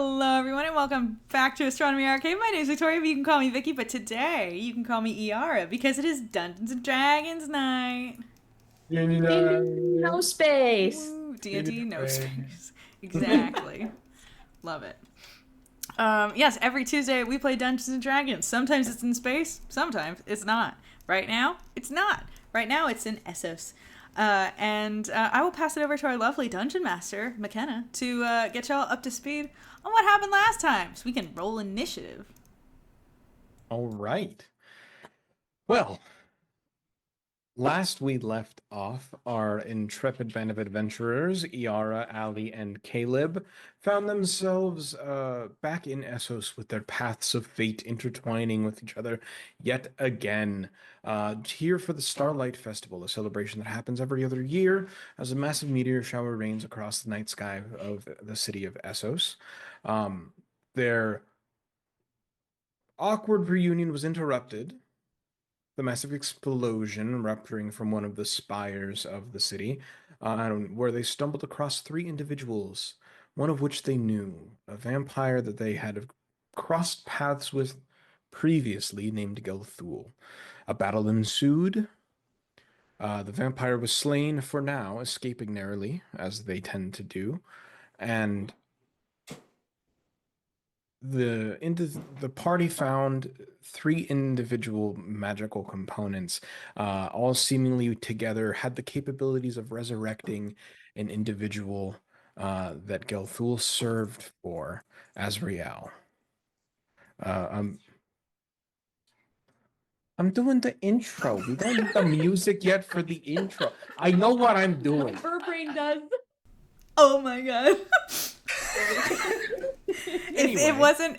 Hello, everyone, and welcome back to Astronomy Arcade. My name is Victoria, but you can call me Vicky, but today you can call me Iara because it is Dungeons and Dragons night. No space. Woo, D&D, no space. Exactly. Love it. Yes, every Tuesday we play Dungeons and Dragons. Sometimes it's in space, sometimes it's not. Right now, it's not. Right now, it's in Essos. And I will pass it over to our lovely Dungeon Master, McKenna, to get y'all up to speed on what happened last time so we can roll initiative. All right. Well, last we left off, our intrepid band of adventurers, Iara, Ali, and Caleb, found themselves back in Essos with their paths of fate intertwining with each other yet again. Here for the Starlight Festival, a celebration that happens every other year as a massive meteor shower rains across the night sky of the city of Essos. Their awkward reunion was interrupted. The massive explosion rupturing from one of the spires of the city, where they stumbled across three individuals, one of which they knew, a vampire that they had crossed paths with previously, named Gelthul. A battle ensued. The vampire was slain for now, escaping narrowly, as they tend to do, and the party found three individual magical components, all seemingly together, had the capabilities of resurrecting an individual that Gelthul served for Azrael. I'm doing the intro. We don't need the music yet for the intro. I know what I'm doing. Her brain does. Oh my god. Anyway,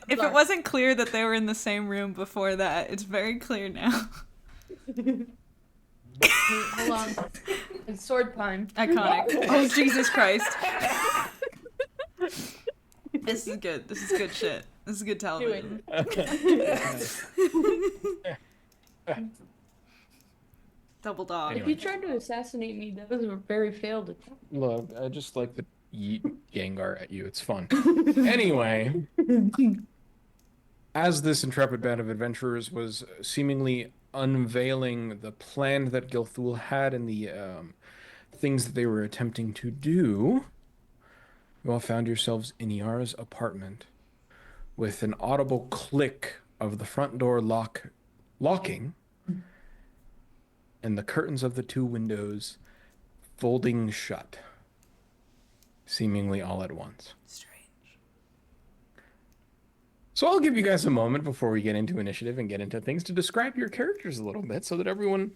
if it wasn't clear that they were in the same room before that, it's very clear now. Hold on. It's sword time. Iconic. Oh, Jesus Christ. This is good. This is good shit. This is good television. Double dog. If you tried to assassinate me, that was a very failed attempt. Look, I just like to yeet Gengar at you. It's fun. Anyway, as this intrepid band of adventurers was seemingly unveiling the plan that Gilthul had and the things that they were attempting to do, you all found yourselves in Iara's apartment with an audible click of the front door locking and the curtains of the two windows folding shut, seemingly all at once. Strange. So I'll give you guys a moment before we get into initiative and get into things to describe your characters a little bit so that everyone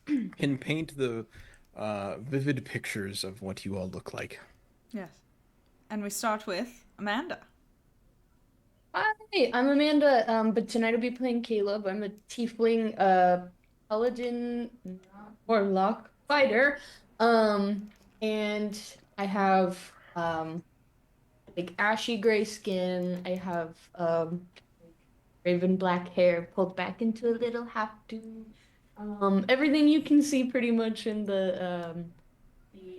can paint the vivid pictures of what you all look like. Yes. And we start with Amanda. Hi, I'm Amanda, but tonight I'll be playing Caleb. I'm a tiefling, paladin, warlock fighter, and I have, like ashy gray skin. I have, raven black hair pulled back into a little half-do. Everything you can see pretty much in the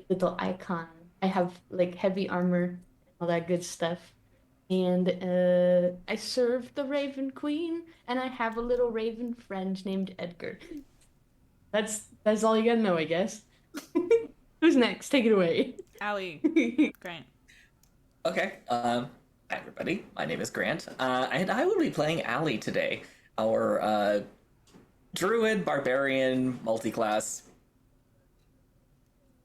little icon. I have like heavy armor, all that good stuff. And I serve the Raven Queen, and I have a little raven friend named Edgar. That's all you gotta know, I guess. Who's next? Take it away. Allie. Grant. Okay. Hi everybody. My name is Grant, and I will be playing Allie today, our druid, barbarian, multi-class.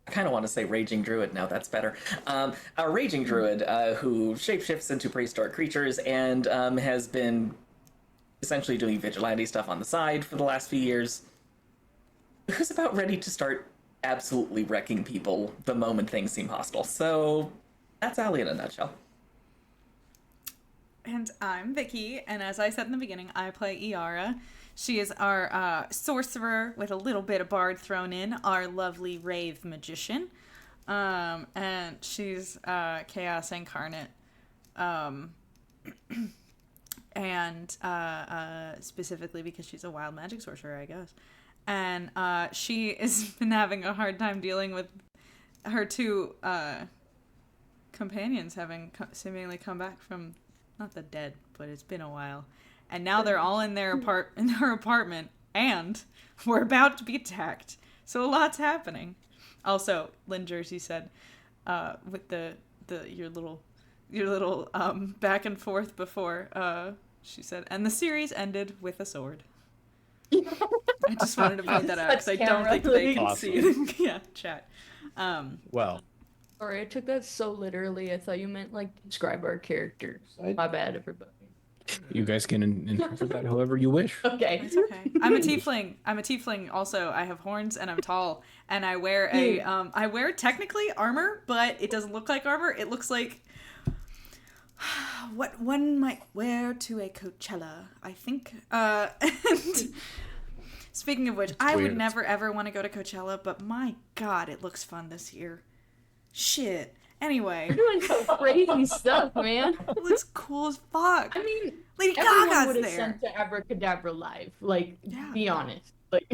I kind of want to say raging druid now. That's better. Our raging druid who shapeshifts into prehistoric creatures and has been essentially doing vigilante stuff on the side for the last few years. Who's about ready to start absolutely wrecking people the moment things seem hostile. So that's Allie in a nutshell. And I'm Vicky, and as I said in the beginning, I play Iara. She is our sorcerer with a little bit of bard thrown in, our lovely rave magician. And she's chaos incarnate. And specifically because she's a wild magic sorcerer, I guess. And she has been having a hard time dealing with her two companions having seemingly come back from not the dead, but it's been a while. And now they're all in their apartment, and we're about to be attacked. So a lot's happening. Also, Lynn Jersey said, with your little back and forth before, she said, and the series ended with a sword. I just wanted to point that out because I don't think they can see it. Yeah, chat. Well, Sorry, I took that so literally. I thought you meant like describe our characters. My bad, everybody. you guys can interpret that however you wish. Okay. It's okay. I'm a tiefling. Also, I have horns and I'm tall, and I wear I wear technically armor, but it doesn't look like armor. It looks like what one might wear to a Coachella, I think. And speaking of which, I would never ever want to go to Coachella, but my God, it looks fun this year. Shit. Anyway, You're doing some crazy stuff, man. it looks cool as fuck. I mean, Lady everyone Gaga's would have there. sent to Abracadabra Live. Like, Yeah. be honest. Like,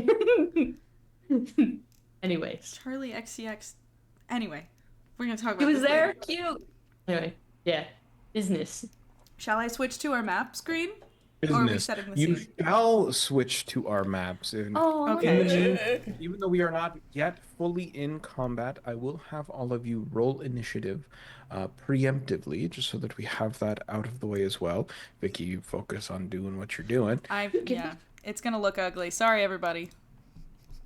anyways, Charlie XCX. Anyway, we're gonna talk about. he was this there. later. Cute. Anyway, yeah, business. Shall I switch to our map screen? Or are we Business. setting the You scene? shall switch to our maps. Oh, Okay. Even though we are not yet fully in combat, I will have all of you roll initiative preemptively, just so that we have that out of the way as well. Vicky, you focus on doing what you're doing. Yeah, it's gonna look ugly. Sorry, everybody.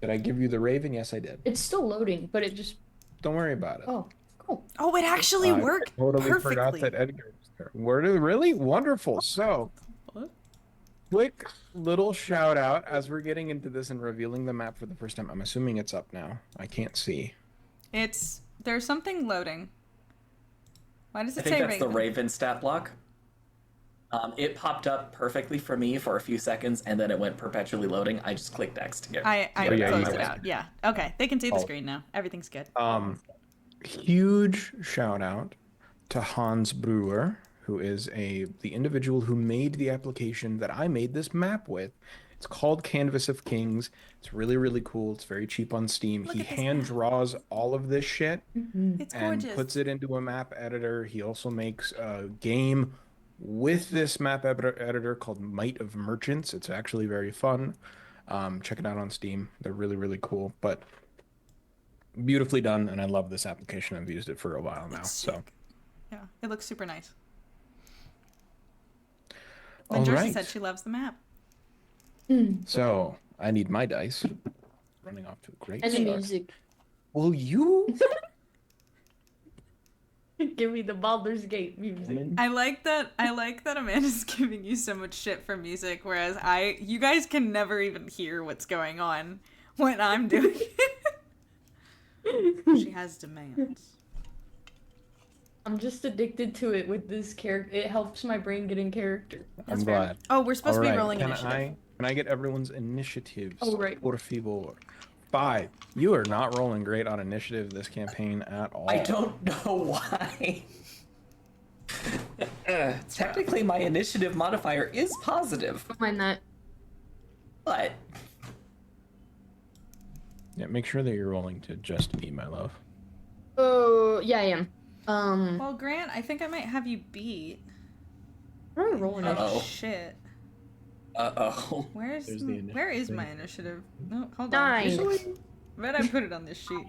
Did I give you the Raven? Yes, I did. It's still loading, but it just. Don't worry about it. Oh, cool. Oh, it actually worked I totally perfectly. forgot that Edgar was there. Were they really wonderful? So, What? quick little shout out as we're getting into this and revealing the map for the first time. I'm assuming it's up now. I can't see. There's something loading. Why does I it think say that's the Raven? Raven stat block. It popped up perfectly for me for a few seconds, and then it went perpetually loading. I just clicked X to get. I Oh, yeah, closed you it guys- out. Yeah. Okay. They can see the Oh. screen now. Everything's good. Huge shout out to Hans Brewer, who is the individual who made the application that I made this map with. It's called Canvas of Kings. It's really, really cool. It's very cheap on Steam. Look He at this hand map. draws all of this shit It's and gorgeous. puts it into a map editor. He also makes a game with this map editor called Might of Merchants. It's actually very fun. Check it out on Steam. They're really, really cool, but beautifully done, and I love this application. I've used it for a while now. It's So, sick. Yeah, it looks super nice. all And Jersey right. said she loves the map. So I need my dice. Running off to a great And the start. music. Will you? Give me the Baldur's Gate music. I like that Amanda's giving you so much shit for music, whereas you guys can never even hear what's going on when I'm doing it. She has demands. I'm just addicted to it with this character. It helps my brain get in character. I'm glad. Oh, we're supposed All to be right. rolling Can initiative. Can I get everyone's initiatives? Oh, right. Por favor. 5. You are not rolling great on initiative this campaign at all. I don't know why. Technically, my initiative modifier is positive, Don't mind that. but Yeah, make sure that you're rolling to just me, my love. Oh, yeah, I am. Well, Grant, I think I might have you beat. What am I rolling at? Uh-oh. Shit. uh-oh. Where is There's the my initiative. initiative? No, hold on. 9. Bet I put it on this sheet.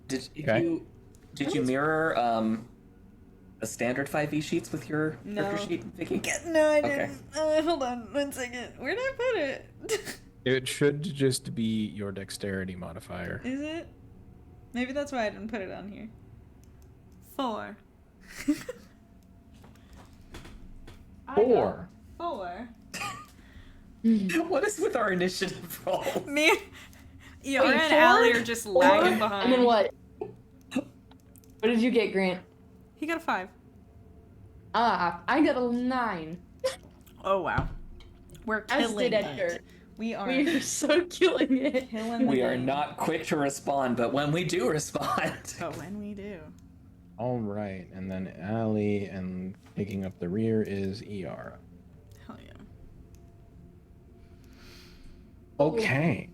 Did Okay. you mirror the standard 5e sheets with your No. character sheet, Vicky? No, I Okay. didn't. Hold on 1 second. Where did I put it? It should just be your dexterity modifier. Is it? Maybe that's why I didn't put it on here. 4. 4. 4. What is with our initiative roll? Me, Yara and 4? Allie are just lagging And behind. then what? What did you get, Grant? He got a 5. Ah, I got a 9. Oh wow, we're As killing did Edgar. it. We are We're so killing it. killing. We the are game. not quick to respond, but when we do respond, But when we do, All right, and then Allie, and picking up the rear is Eara. hell yeah. Okay.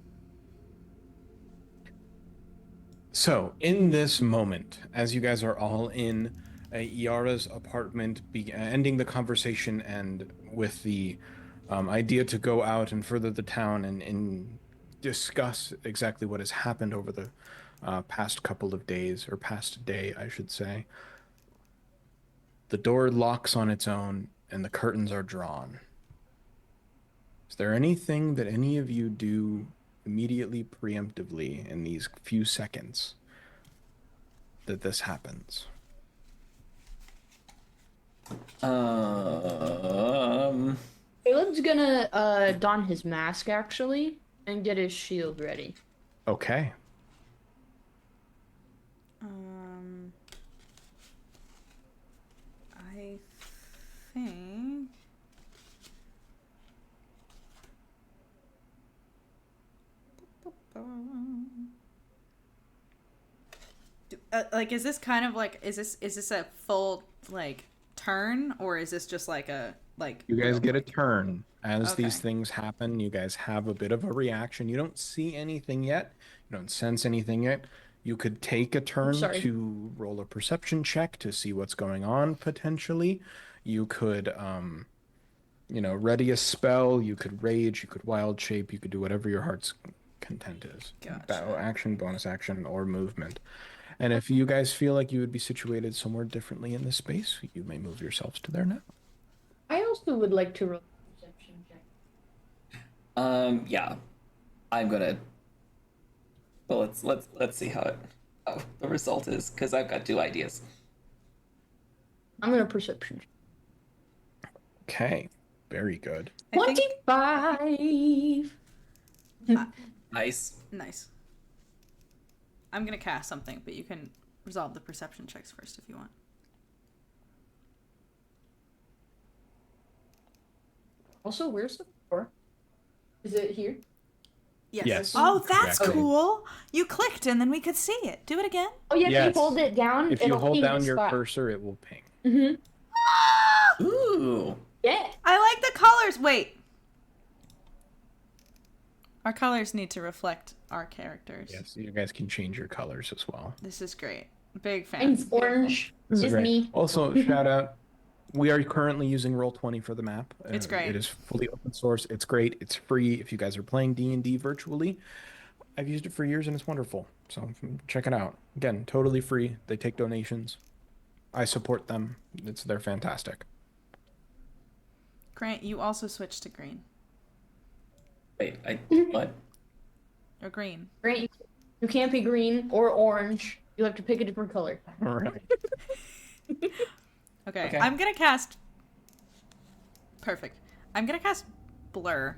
So, in this moment, as you guys are all in Yara's apartment, ending the conversation and with the idea to go out and further the town and discuss exactly what has happened over the past couple of days, or past day, I should say. The door locks on its own and the curtains are drawn. Is there anything that any of you do immediately, preemptively, in these few seconds that this happens? Caleb's gonna don his mask actually and get his shield ready. Okay. I think. Like, is this kind of like, is this a full like turn, or is this just like a like? You guys get a turn. As these Okay. things happen, you guys have a bit of a reaction. You don't see anything yet. You don't sense anything yet. You could take a turn sorry. to roll a perception check to see what's going on potentially. You could ready a spell, you could rage, you could wild shape, you could do whatever your heart's content is. Gotcha. Battle action, bonus action, or movement. And if you guys feel like you would be situated somewhere differently in this space, you may move yourselves to there now. I also would like to roll a perception check. Yeah, I'm gonna. Well, let's see how the result is, because I've got 2 ideas. I'm gonna perception check. Okay, very good. I think 25. Nice. nice. I'm gonna cast something, but you can resolve the perception checks first if you want. Also, where's the floor? Is it here? Yes. Yes. Oh, that's Exactly. cool. You clicked and then we could see it. Do it again. Oh yeah, if Yes. you hold it down, If you it'll hold ping down the your spot. cursor, it will ping. Mm-hmm. Ooh. Yeah. I like the colors. Wait. Our colors need to reflect our characters. Yes, you guys can change your colors as well. This is great. Big fan. Mine's orange. This is It's great. me. Also, shout out. We are currently using Roll20 for the map. It's great. It is fully open source. It's great. It's free. If you guys are playing D&D virtually, I've used it for years and it's wonderful. So check it out. Again, totally free. They take donations. I support them. They're fantastic. Grant, you also switched to green. Wait, what? Or green. Grant, you can't be green or orange. You have to pick a different color. All right. Okay. I'm gonna cast. Perfect. I'm gonna cast blur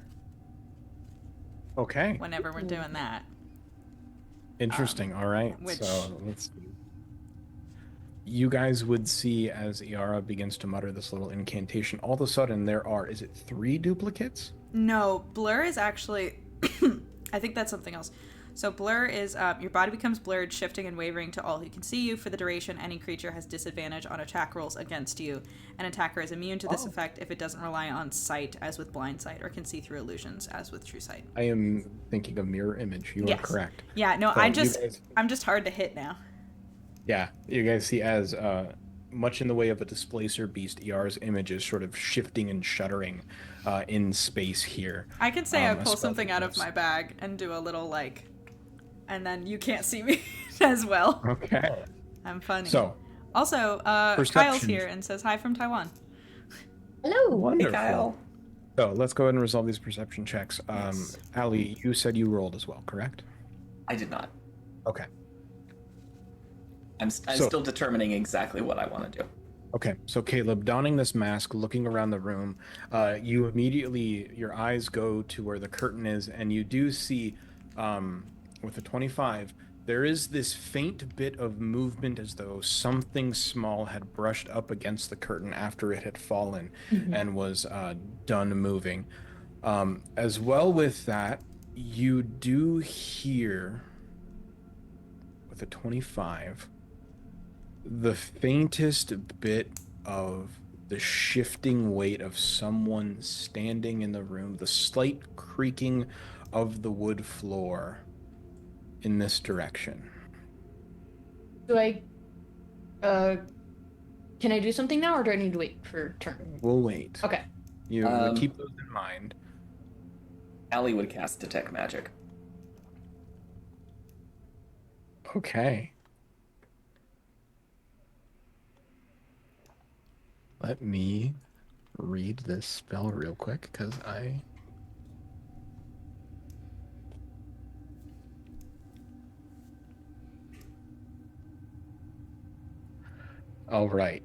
Okay. whenever we're doing that. Interesting. All right. which- So let's see. You guys would see as Iara begins to mutter this little incantation, all of a sudden there are, is it 3 duplicates? No, blur is actually. I think that's something else. So blur is your body becomes blurred, shifting and wavering to all who can see you. For the duration, any creature has disadvantage on attack rolls against you. An attacker is immune to this effect if it doesn't rely on sight, as with blind sight, or can see through illusions, as with true sight. I am thinking of mirror image. You Yes. are correct. Yeah, no, So I'm you just guys- I'm just hard to hit now. Yeah, you guys see as much in the way of a displacer beast, ER's image is sort of shifting and shuddering in space here. I can say I a pull spell something that out of does- my bag and do a little like, and then you can't see me as well. Okay. I'm funny. So, Also, Kyle's Perception. here and says hi from Taiwan. Hello. wonderful. Kyle. So let's go ahead and resolve these perception checks. Yes. Ali, you said you rolled as well, correct? I did not. Okay. I'm So- still determining exactly what I want to do. Okay, so Caleb, donning this mask, looking around the room, you immediately, your eyes go to where the curtain is, and you do see, with a 25, there is this faint bit of movement as though something small had brushed up against the curtain after it had fallen and was done moving. As well with that, you do hear, with a 25, the faintest bit of the shifting weight of someone standing in the room, the slight creaking of the wood floor in this direction. Do I Can I do something now, or do I need to wait for turn? We'll wait. Okay. You keep those in mind. Allie would cast Detect Magic. Okay. Let me read this spell real quick, because I... All right.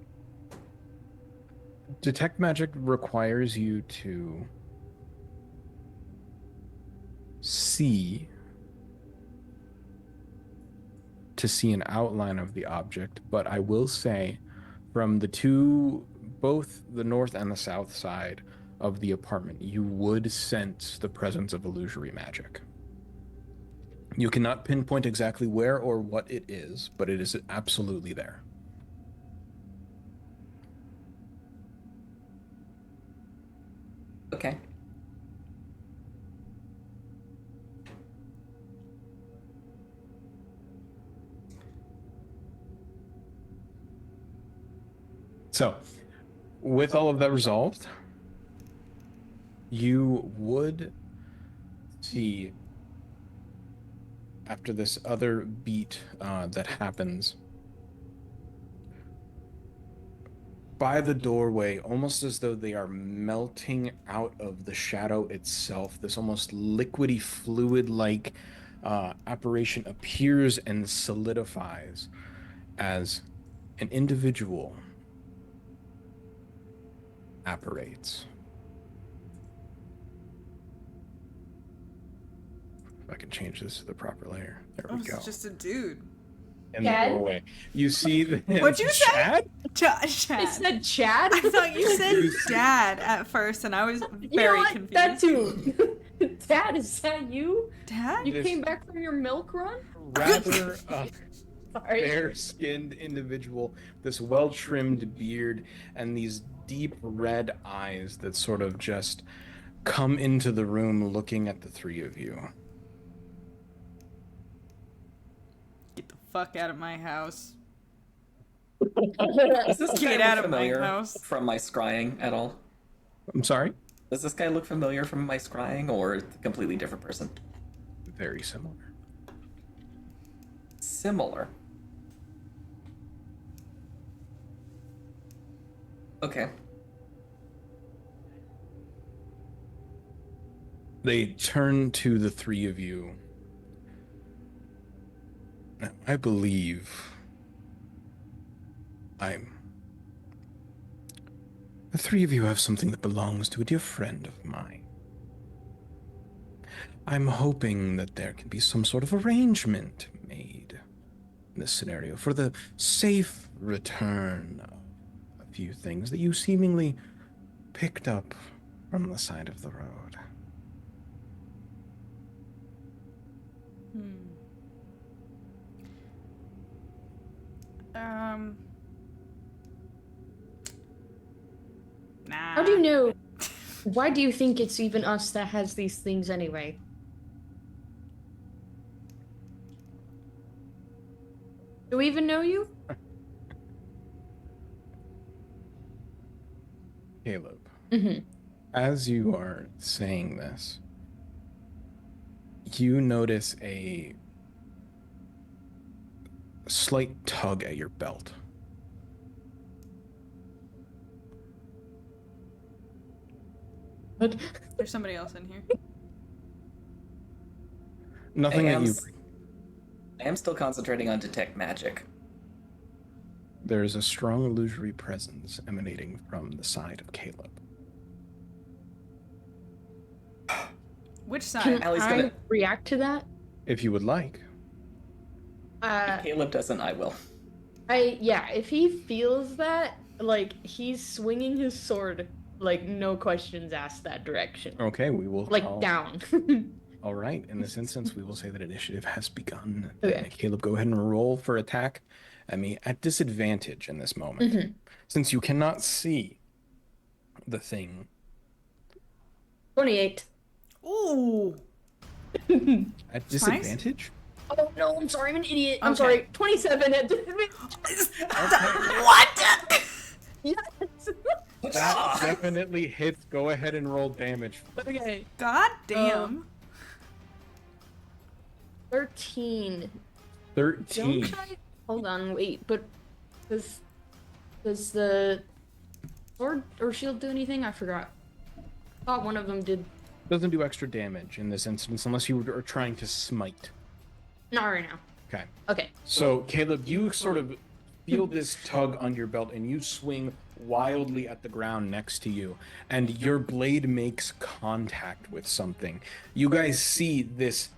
Detect Magic requires you to see an outline of the object, but I will say from the two, both the north and the south side of the apartment, you would sense the presence of illusory magic. You cannot pinpoint exactly where or what it is, but it is absolutely there. Okay. So, with all of that resolved, you would see, after this other beat that happens, by the doorway, almost as though they are melting out of the shadow itself, this almost liquidy, fluid-like apparition appears and solidifies as an individual apparates. If I can change this to the proper layer. There we go. It's just a dude. In the Chad? doorway. You see the What'd you say? Chad? Chad. I said Chad. I thought you said dad at first, and I was You know very what? confused. That too. Dad, is that you? Dad? You Yes. came back from your milk run? Rather Sorry. fair-skinned individual, this well-trimmed beard, and these deep red eyes that sort of just come into the room looking at the three of you. Get the fuck out of my house. Does this Get guy out look of my familiar house. from my scrying at all? I'm sorry? Does this guy look familiar from my scrying, or a completely different person? Very similar. Similar. Okay. They turn to the three of you. Now, I believe the three of you have something that belongs to a dear friend of mine. I'm hoping that there can be some sort of arrangement made in this scenario for the safe return of a few things that you seemingly picked up from the side of the road. Nah. How do you know? Why do you think it's even us that has these things anyway? Do we even know you? Caleb, Mm-hmm. as you are saying this, you notice a slight tug at your belt. But There's somebody else in here. Nothing that you... I am still concentrating on Detect Magic. There is a strong illusory presence emanating from the side of Caleb. Which side? can Allie's I gonna- react to that? If you would like. If Caleb doesn't, I will. Yeah, if he feels that, like, he's swinging his sword, like, no questions asked that direction. Okay, we will Like, call... down. All right, in this instance, we will say that initiative has begun. Okay. Caleb, go ahead and roll for attack. I mean, at disadvantage in this moment. Mhm. Since you cannot see the thing 28. Ooh. at disadvantage. Oh, no, I'm sorry, I'm an idiot. I'm Okay. sorry. 27 at What? Yes. That definitely hits. Go ahead and roll damage. Okay. God damn. 13. 13. Don't I? Hold on, wait. But does the sword or shield do anything? I forgot. I thought one of them did. Doesn't do extra damage in this instance unless you are trying to smite. Not right now. Okay. Okay. So, Caleb, you sort of feel this tug on your belt and you swing wildly at the ground next to you, and your blade makes contact with something. You guys see this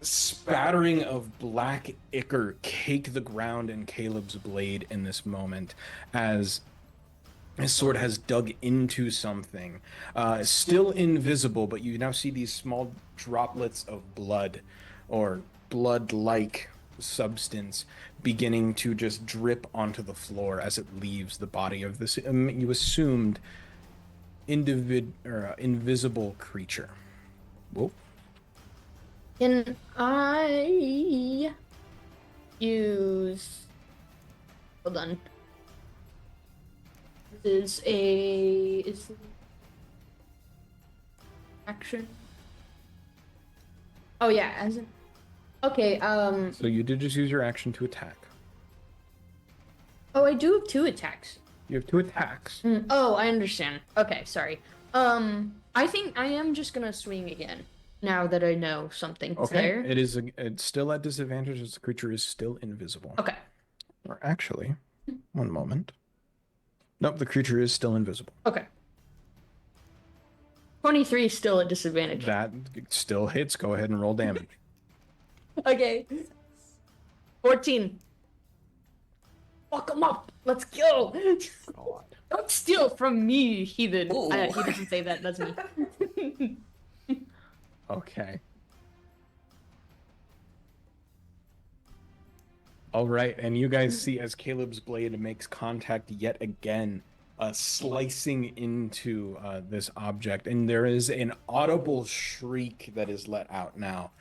spattering of black ichor cake the ground and Caleb's blade in this moment as his sword has dug into something. Still invisible, but you now see these small droplets of blood or blood-like substance beginning to just drip onto the floor as it leaves the body of this you assumed invisible creature. Whoa. Can I use? Hold on. This is action. Oh yeah, as in. Okay. So you did just use your action to attack. Oh, I do have 2 attacks. You have 2 attacks. Oh, I understand. Okay, sorry. I think I am just gonna swing again now that I know something's Okay. there. It's still at disadvantage as the creature is still invisible. Okay. Or actually, one moment. Nope, the creature is still invisible. Okay. 23 is still at disadvantage. That still hits. Go ahead and roll damage. Okay. 14. Fuck him up. Let's go. God. Don't steal from me, heathen. Ooh. He doesn't say that, doesn't he? Okay. All right, and you guys see as Caleb's blade makes contact yet again, slicing into this object, and there is an audible shriek that is let out now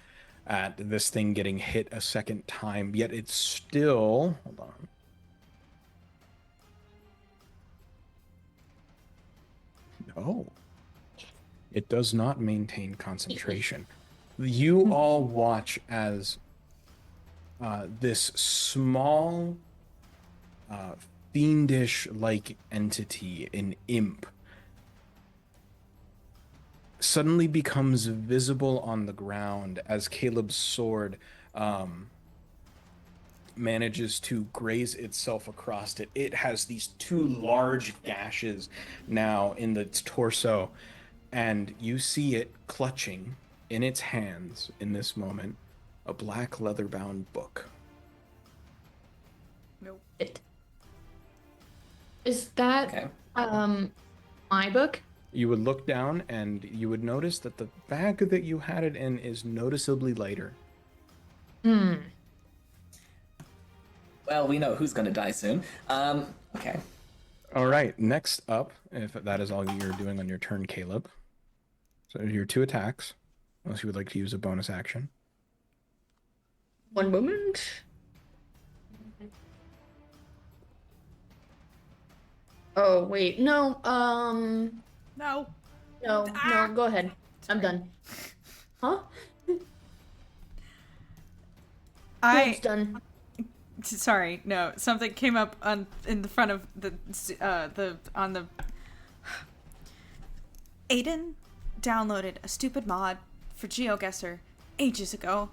at this thing getting hit a second time, yet it's still... Hold on. No. It does not maintain concentration. You all watch as this small, fiendish-like entity, an imp, suddenly becomes visible on the ground as Caleb's sword manages to graze itself across it. It has these 2 large gashes now in its torso, and you see it clutching in its hands in this moment a black leather-bound book. Nope. Is that Okay. my book? You would look down and you would notice that the bag that you had it in is noticeably lighter. Well, we know who's going to die soon. Okay. All right, next up, if that is all you're doing on your turn, Caleb. So your 2 attacks, unless you would like to use a bonus action. One moment. Oh, wait. No, No. no, go ahead. I'm done. Huh? It's done. Sorry, no. Something came up in the front of the Aiden downloaded a stupid mod for GeoGuessr ages ago,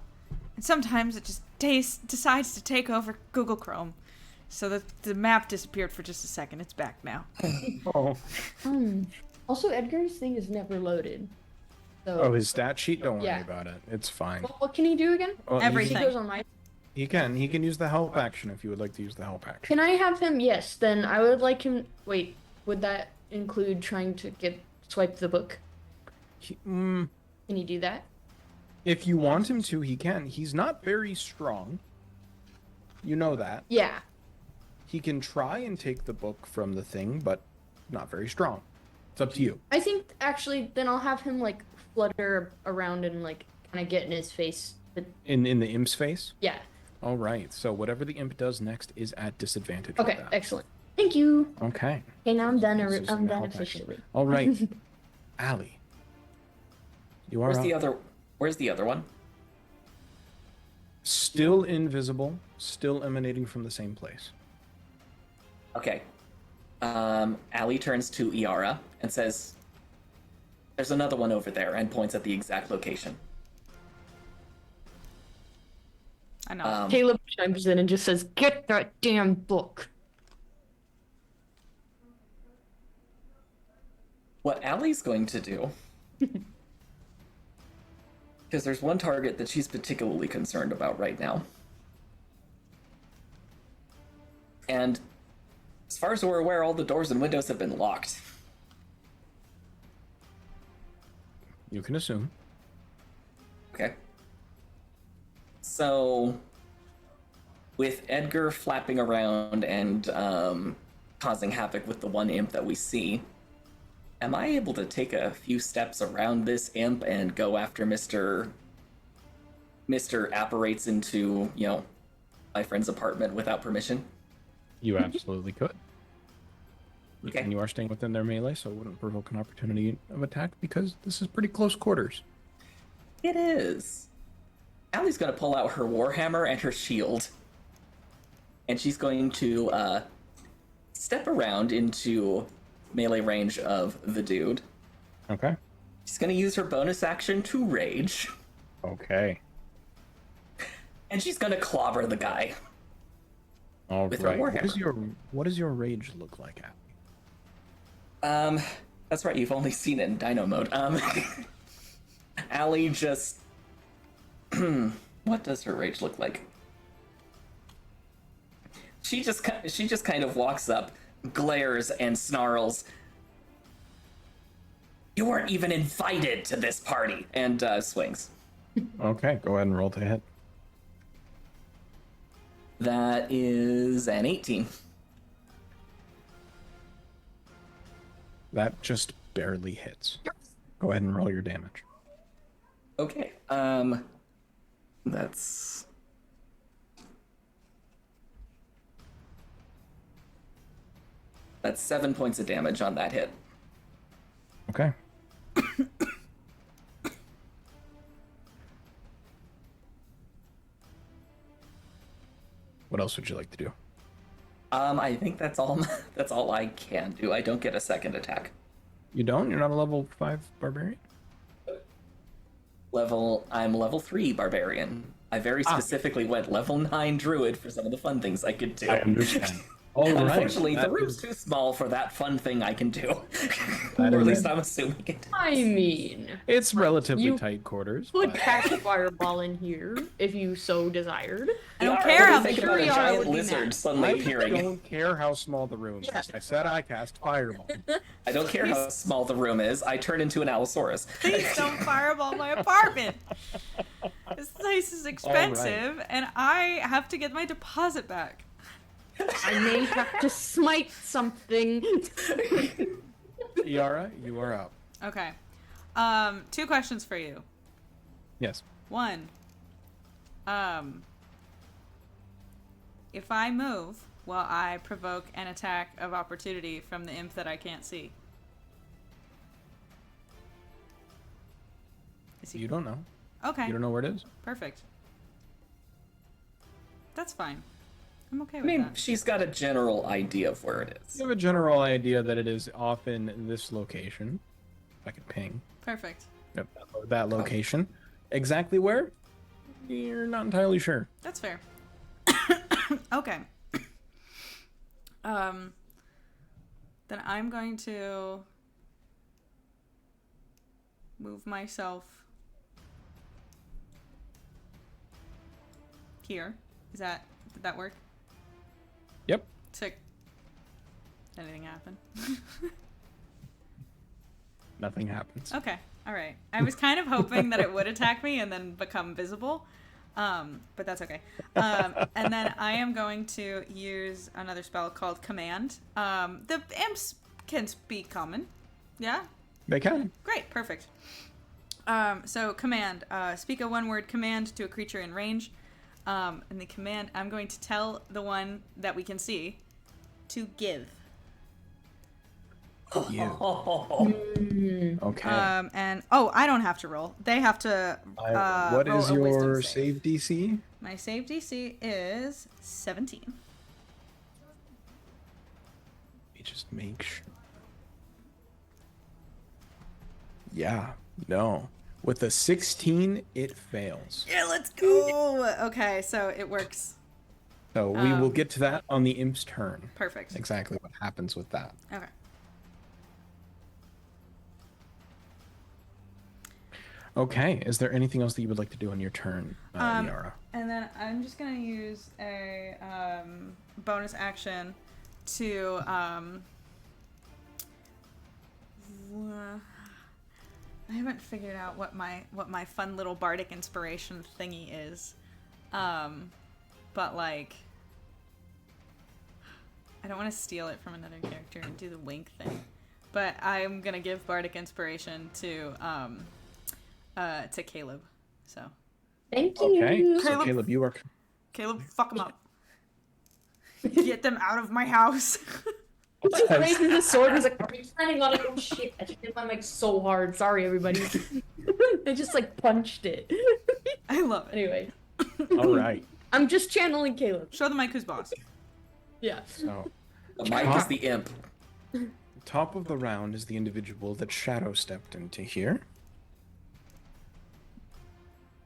and sometimes it just decides to take over Google Chrome. So the map disappeared for just a second. It's back now. Oh. Also, Edgar's thing is never loaded. So, Oh, his stat sheet? Don't worry Yeah. about it. It's fine. what can he do again? Well, Everything. He goes on my. He can use the help action if you would like to use the help action. Can I have him? Yes. Then I would like him. Wait. Would that include trying to swipe the book? Can he do that? If you want him to, he can. He's not very strong. You know that. Yeah. He can try and take the book from the thing, but not very strong. It's up to you. I think actually, then I'll have him like flutter around and like kind of get in his face. But In the imp's face? yeah. All right. So whatever the imp does next is at disadvantage. with Okay. that. Excellent. Thank you. Okay. Okay, now I'm done. This is I'm gonna done help actually. officially. All right. Allie. You are Where's up. the other? Where's the other one? Still invisible, still emanating from the same place. Okay. Allie turns to Iara and says, "There's another one over there," and points at the exact location. I know. Caleb chimes in and just says, "Get that damn book." What Allie's going to do, because there's one target that she's particularly concerned about right now. And as far as we're aware, all the doors and windows have been locked. You can assume. Okay. So, with Edgar flapping around and causing havoc with the one imp that we see, am I able to take a few steps around this imp and go after Mr. Apparates into, my friend's apartment without permission? You absolutely could. Okay. And you are staying within their melee, so it wouldn't provoke an opportunity of attack because this is pretty close quarters. It is. Allie's gonna pull out her warhammer and her shield. And she's going to step around into melee range of the dude. Okay. She's gonna use her bonus action to rage. Okay. And she's gonna clobber the guy. All With her right. warhammer. What does your rage look like, Allie? That's right, you've only seen it in Dino mode. Allie just... what does her rage look like? She just kind of walks up, glares, and snarls. "You weren't even invited to this party!" And swings. Okay, go ahead and roll to hit. That is an 18. That just barely hits. Go ahead and roll your damage. Okay, that's... That's 7 points of damage on that hit. Okay. What else would you like to do? I think that's all. That's all I can do. I don't get a second attack. You don't? You're not a level 5 barbarian? I'm level 3 barbarian. I very specifically went level 9 druid for some of the fun things I could do. I understand. All right. Unfortunately, the that room's is- too small for that fun thing I can do. That Or at is least it. I'm assuming it. I mean, It's relatively You tight quarters. could but- cast a fireball in here if you so desired. I don't Yara, care what do how you think big about a Yara would giant be lizard mad. suddenly I appearing. don't care how small the room is. I said I cast fireball. I don't care how small the room is. I turn into an Allosaurus. Please don't fireball my apartment. This place is expensive, and I have to get my deposit back. I may have to smite something. Yara, you are up. Okay. 2 questions for you. Yes. 1. If I move, will I provoke an attack of opportunity from the imp that I can't see? Is he... You don't know. Okay. You don't know where it is. Perfect. That's fine. I'm okay I with mean, that. she's got a general idea of where it is. You have a general idea that it is off in this location. If I could ping. Perfect. Yep, that location. Exactly where? You're not entirely sure. That's fair. Okay. Then I'm going to move myself here. Did that work? Yep. Sick. Did anything happen? Nothing happens. Okay. All right. I was kind of hoping that it would attack me and then become visible. But that's okay. And then I am going to use another spell called Command. The imps can speak common. Yeah? They can. Great. Perfect. So Command. Speak a one-word command to a creature in range. And the command, I'm going to tell the one that we can see to give. You. Mm. Okay. And I don't have to roll. They have to. What roll is a wisdom your save DC? My save DC is 17. Let me just make sure. Yeah, no. With a 16, it fails. Yeah, let's go. Okay, so it works. So we will get to that on the imp's turn. Perfect. Exactly what happens with that. Okay. Okay, is there anything else that you would like to do on your turn, Yara? And then I'm just gonna use a bonus action to I haven't figured out what my fun little bardic inspiration thingy is, but like I don't want to steal it from another character and do the wink thing, but I'm gonna give bardic inspiration to Caleb. So. Thank you. Okay, so Caleb- Caleb, you are... Caleb, fuck them up. Get them out of my house. Like raising the sword and was like, are you planning on it? Oh shit, I just hit my mic so hard. Sorry, everybody. I just like punched it. I love it. Anyway. All right. I'm just channeling Caleb. Show the mic who's boss. Yeah. So, Mike is the imp. top of the round is the individual that Shadow stepped into here.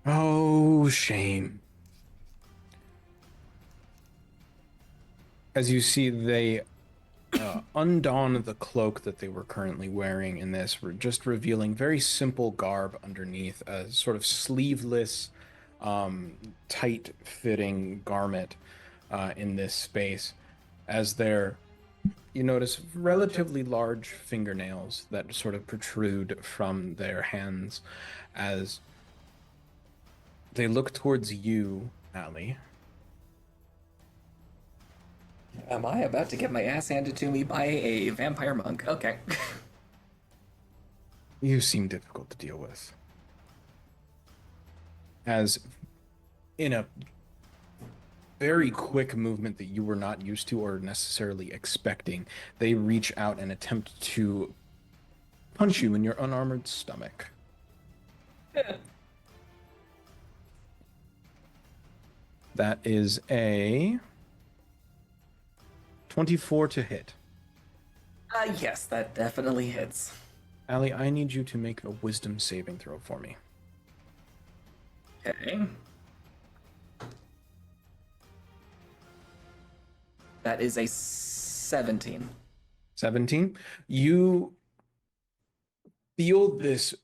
Oh, shame. As you see, they undon the cloak that they were currently wearing in this, just revealing very simple garb underneath, a sort of sleeveless, tight-fitting garment in this space. As you notice relatively large fingernails that sort of protrude from their hands as they look towards you, Allie. Am I about to get my ass handed to me by a vampire monk? Okay. You seem difficult to deal with. As in a very quick movement that you were not used to or necessarily expecting, they reach out and attempt to punch you in your unarmored stomach. That is a 24 to hit. Yes, that definitely hits. Allie, I need you to make a wisdom saving throw for me. Okay. That is a 17. 17. You feel this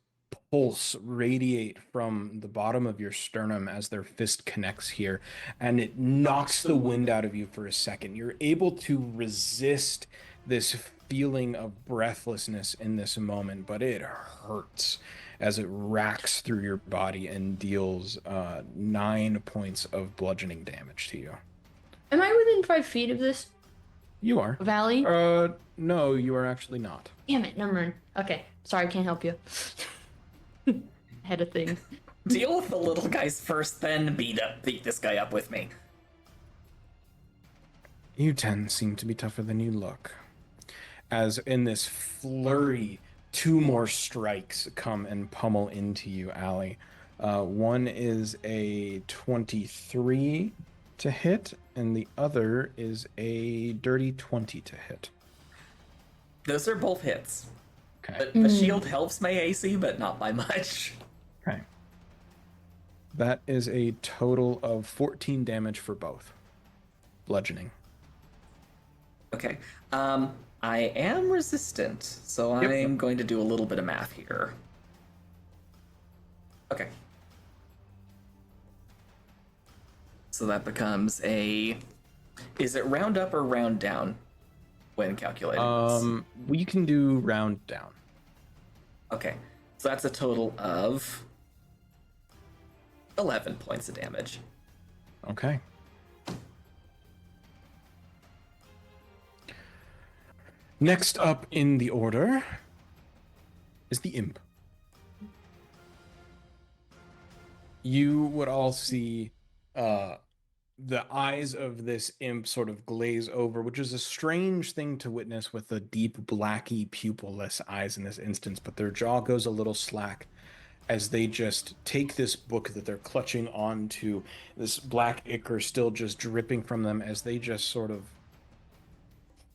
pulse radiate from the bottom of your sternum as their fist connects here, and it knocks the wind out of you for a second. You're able to resist this feeling of breathlessness in this moment, but it hurts as it racks through your body and deals 9 points of bludgeoning damage to you. Am I within 5 feet of this You are. valley? No, you are actually not. Damn it, never mind. Okay, sorry, can't help you. Had a thing. Deal with the little guys first, then beat this guy up with me. You 10 seem to be tougher than you look. As in this flurry, 2 more strikes come and pummel into you, Allie. One is a 23 to hit, and the other is a dirty 20 to hit. Those are both hits. Okay. The shield helps my AC, but not by much. Okay. That is a total of 14 damage for both. Bludgeoning. Okay. I am resistant, so Yep. I'm going to do a little bit of math here. Okay. So that becomes a... Is it round up or round down when calculating? We can do round down. Okay. So that's a total of 11 points of damage. Okay. Next up in the order is the imp. You would all see the eyes of this imp sort of glaze over, which is a strange thing to witness with the deep, blacky, pupilless eyes in this instance, but their jaw goes a little slack as they just take this book that they're clutching onto, this black ichor still just dripping from them as they just sort of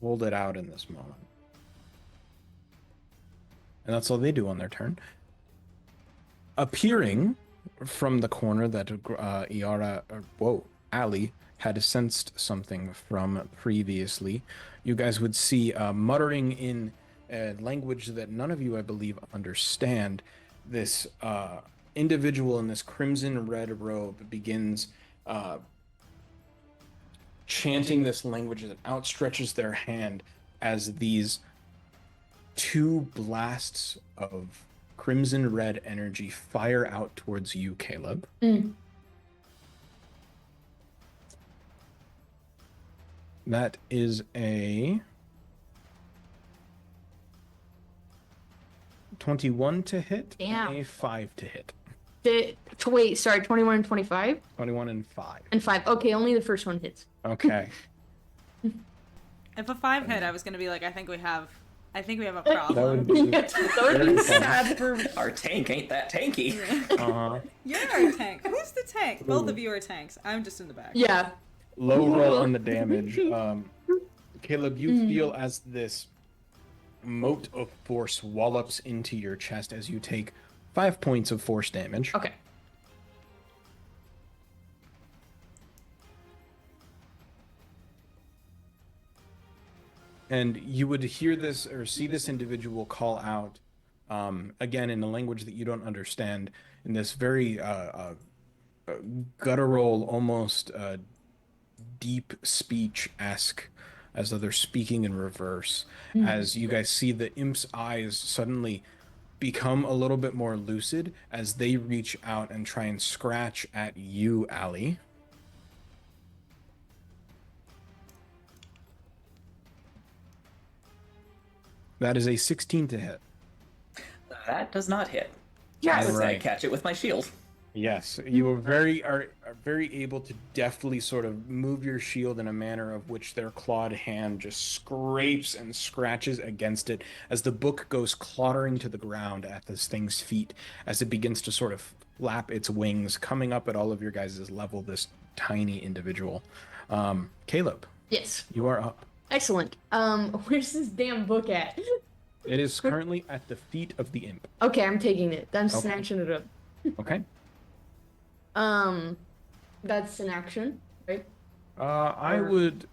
hold it out in this moment. And that's all they do on their turn. Appearing from the corner that Ali had sensed something from previously, you guys would see muttering in a language that none of you, I believe, understand. This individual in this crimson red robe begins chanting this language and outstretches their hand as these two blasts of crimson red energy fire out towards you, Caleb. That is a 21 to hit, Damn. and a 5 to hit. Wait, sorry, 21 and 25? 21 and 5. And 5. Okay, only the first one hits. Okay. If a 5 hit, I was gonna be like, I think we have a problem. That would be That would very be fun. sad for Our tank ain't that tanky. Uh-huh. You're our tank. Who's the tank? Both of you are tanks. I'm just in the back. Yeah. Low roll on the damage. Caleb, you feel as this mote of force wallops into your chest as you take 5 points of force damage. Okay. And you would hear this or see this individual call out, again, in a language that you don't understand, in this very guttural, almost deep speech-esque, as though they're speaking in reverse, as you guys see the imp's eyes suddenly become a little bit more lucid as they reach out and try and scratch at you, Ali. That is a 16 to hit. That does not hit. Yes. As I Right. catch it with my shield. Yes, you are very able to deftly sort of move your shield in a manner of which their clawed hand just scrapes and scratches against it as the book goes clattering to the ground at this thing's feet as it begins to sort of flap its wings, coming up at all of your guys' level, this tiny individual. Caleb, Yes. you are up. Excellent. Where's this damn book at? It is currently at the feet of the imp. Okay, I'm taking it. I'm Okay. snatching it up. Okay. That's an action, right? I would...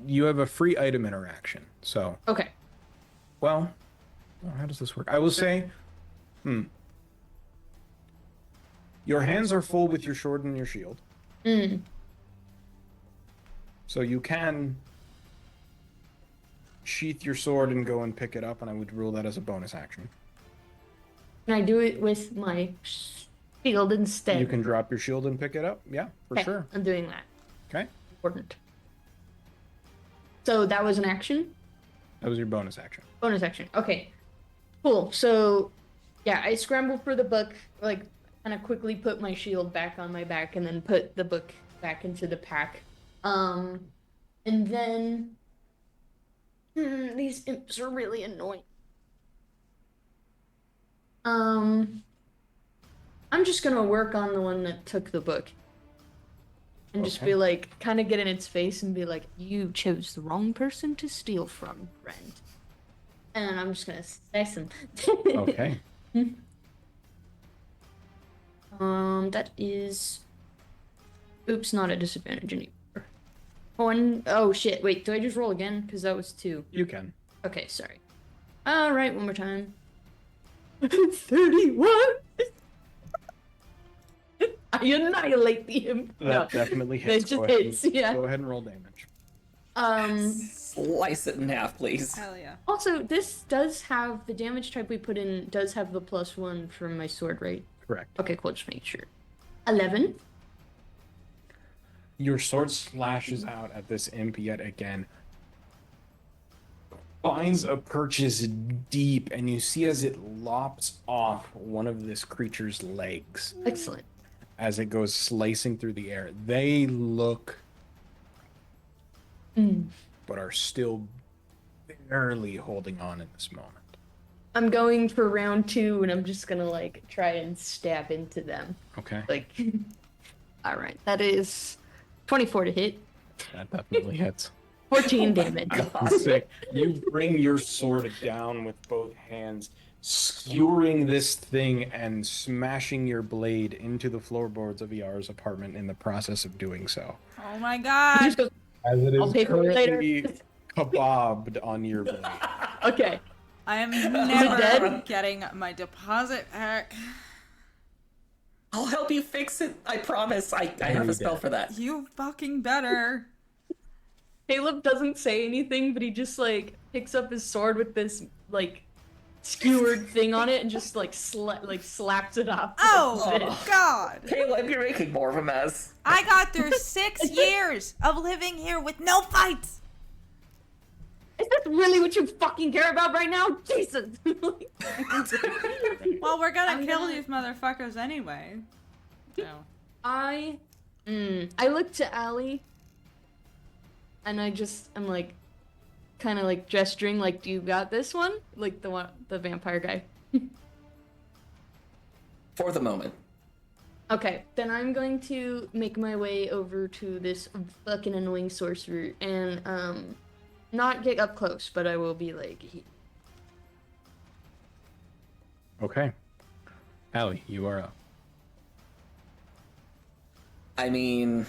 You have a free item interaction, so... Okay. Well, how does this work? I will say, your hands are full with your sword and your shield. So you can sheath your sword and go and pick it up, and I would rule that as a bonus action. Can I do it with my shield instead? You can drop your shield and pick it up. Yeah, for Okay, sure. I'm doing that. Okay. Important. So that was an action? That was your bonus action. Bonus action. Okay. Cool. So, yeah, I scramble for the book, like, kind of quickly put my shield back on my back and then put the book back into the pack. And then... these imps are really annoying. I'm just gonna work on the one that took the book. And just Okay. be like, kind of get in its face and be like, you chose the wrong person to steal from, friend. And I'm just gonna slice him. Okay. That is... Oops, not a disadvantage anymore. Oh shit, wait, do I just roll again? Because that was 2. You can. Okay, sorry. Alright, one more time. 31! I annihilate the imp. That No, definitely it hits. just Go ahead hits, and- yeah. Go ahead and roll damage. Slice it in half, please. Hell yeah. Also, this does have, the damage type we put in does have the +1 from my sword, right? Correct. Okay, cool, just make sure. 11. Your sword slashes out at this imp yet again. Finds a purchase deep, and you see as it lops off one of this creature's legs. Excellent. as it goes slicing through the air. They look, but are still barely holding on in this moment. I'm going for round 2, and I'm just gonna like try and stab into them. Okay, Like, all right, that is 24 to hit, that definitely hits. 14 damage. Sick. You bring your sword down with both hands, skewering this thing and smashing your blade into the floorboards of Yara's apartment in the process of doing so. Oh my god. Just goes, As it I'll is pay for it later. currently kebabbed on your blade. okay. I am it never dead? getting my deposit back. I'll help you fix it. I promise. I have a spell for that. You fucking better. Caleb doesn't say anything, but he just like picks up his sword with this like skewered thing on it and just like slaps it off. Oh god. Caleb, you're making more of a mess. I got through 6 years of living here with no fights. Is that really what you fucking care about right now? Jesus! Well, we're gonna I'm kill gonna- these motherfuckers anyway. So. I look to Allie and I'm like kind of like gesturing like, do you got this one? Like the vampire guy. For the moment. Okay, then I'm going to make my way over to this fucking annoying sorcerer and not get up close, but I will be like Okay. Allie, you are up. I mean...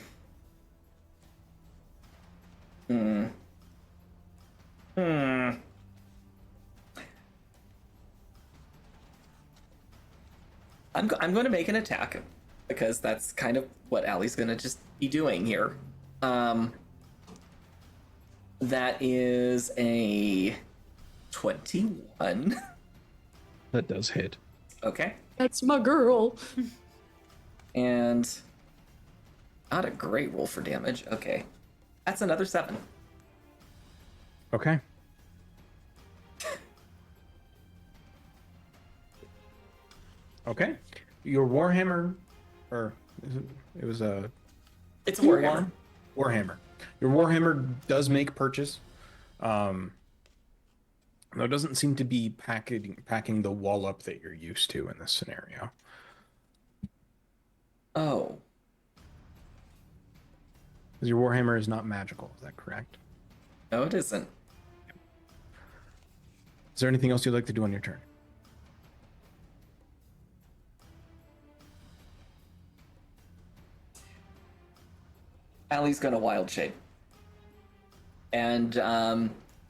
I'm going to make an attack because that's kind of what Allie's going to just be doing here. That is a 21. That does hit. Okay. that's my girl. And not a great roll for damage. Okay. That's another 7. Okay. Okay. Your Warhammer, or it was a It's a warhammer. Warhammer. Your Warhammer does make purchase. Though it doesn't seem to be packing the wall up that you're used to in this scenario. Oh. Because your Warhammer is not magical, is that correct? No, it isn't. Is there anything else you'd like to do on your turn? Allie's gonna wild shape. And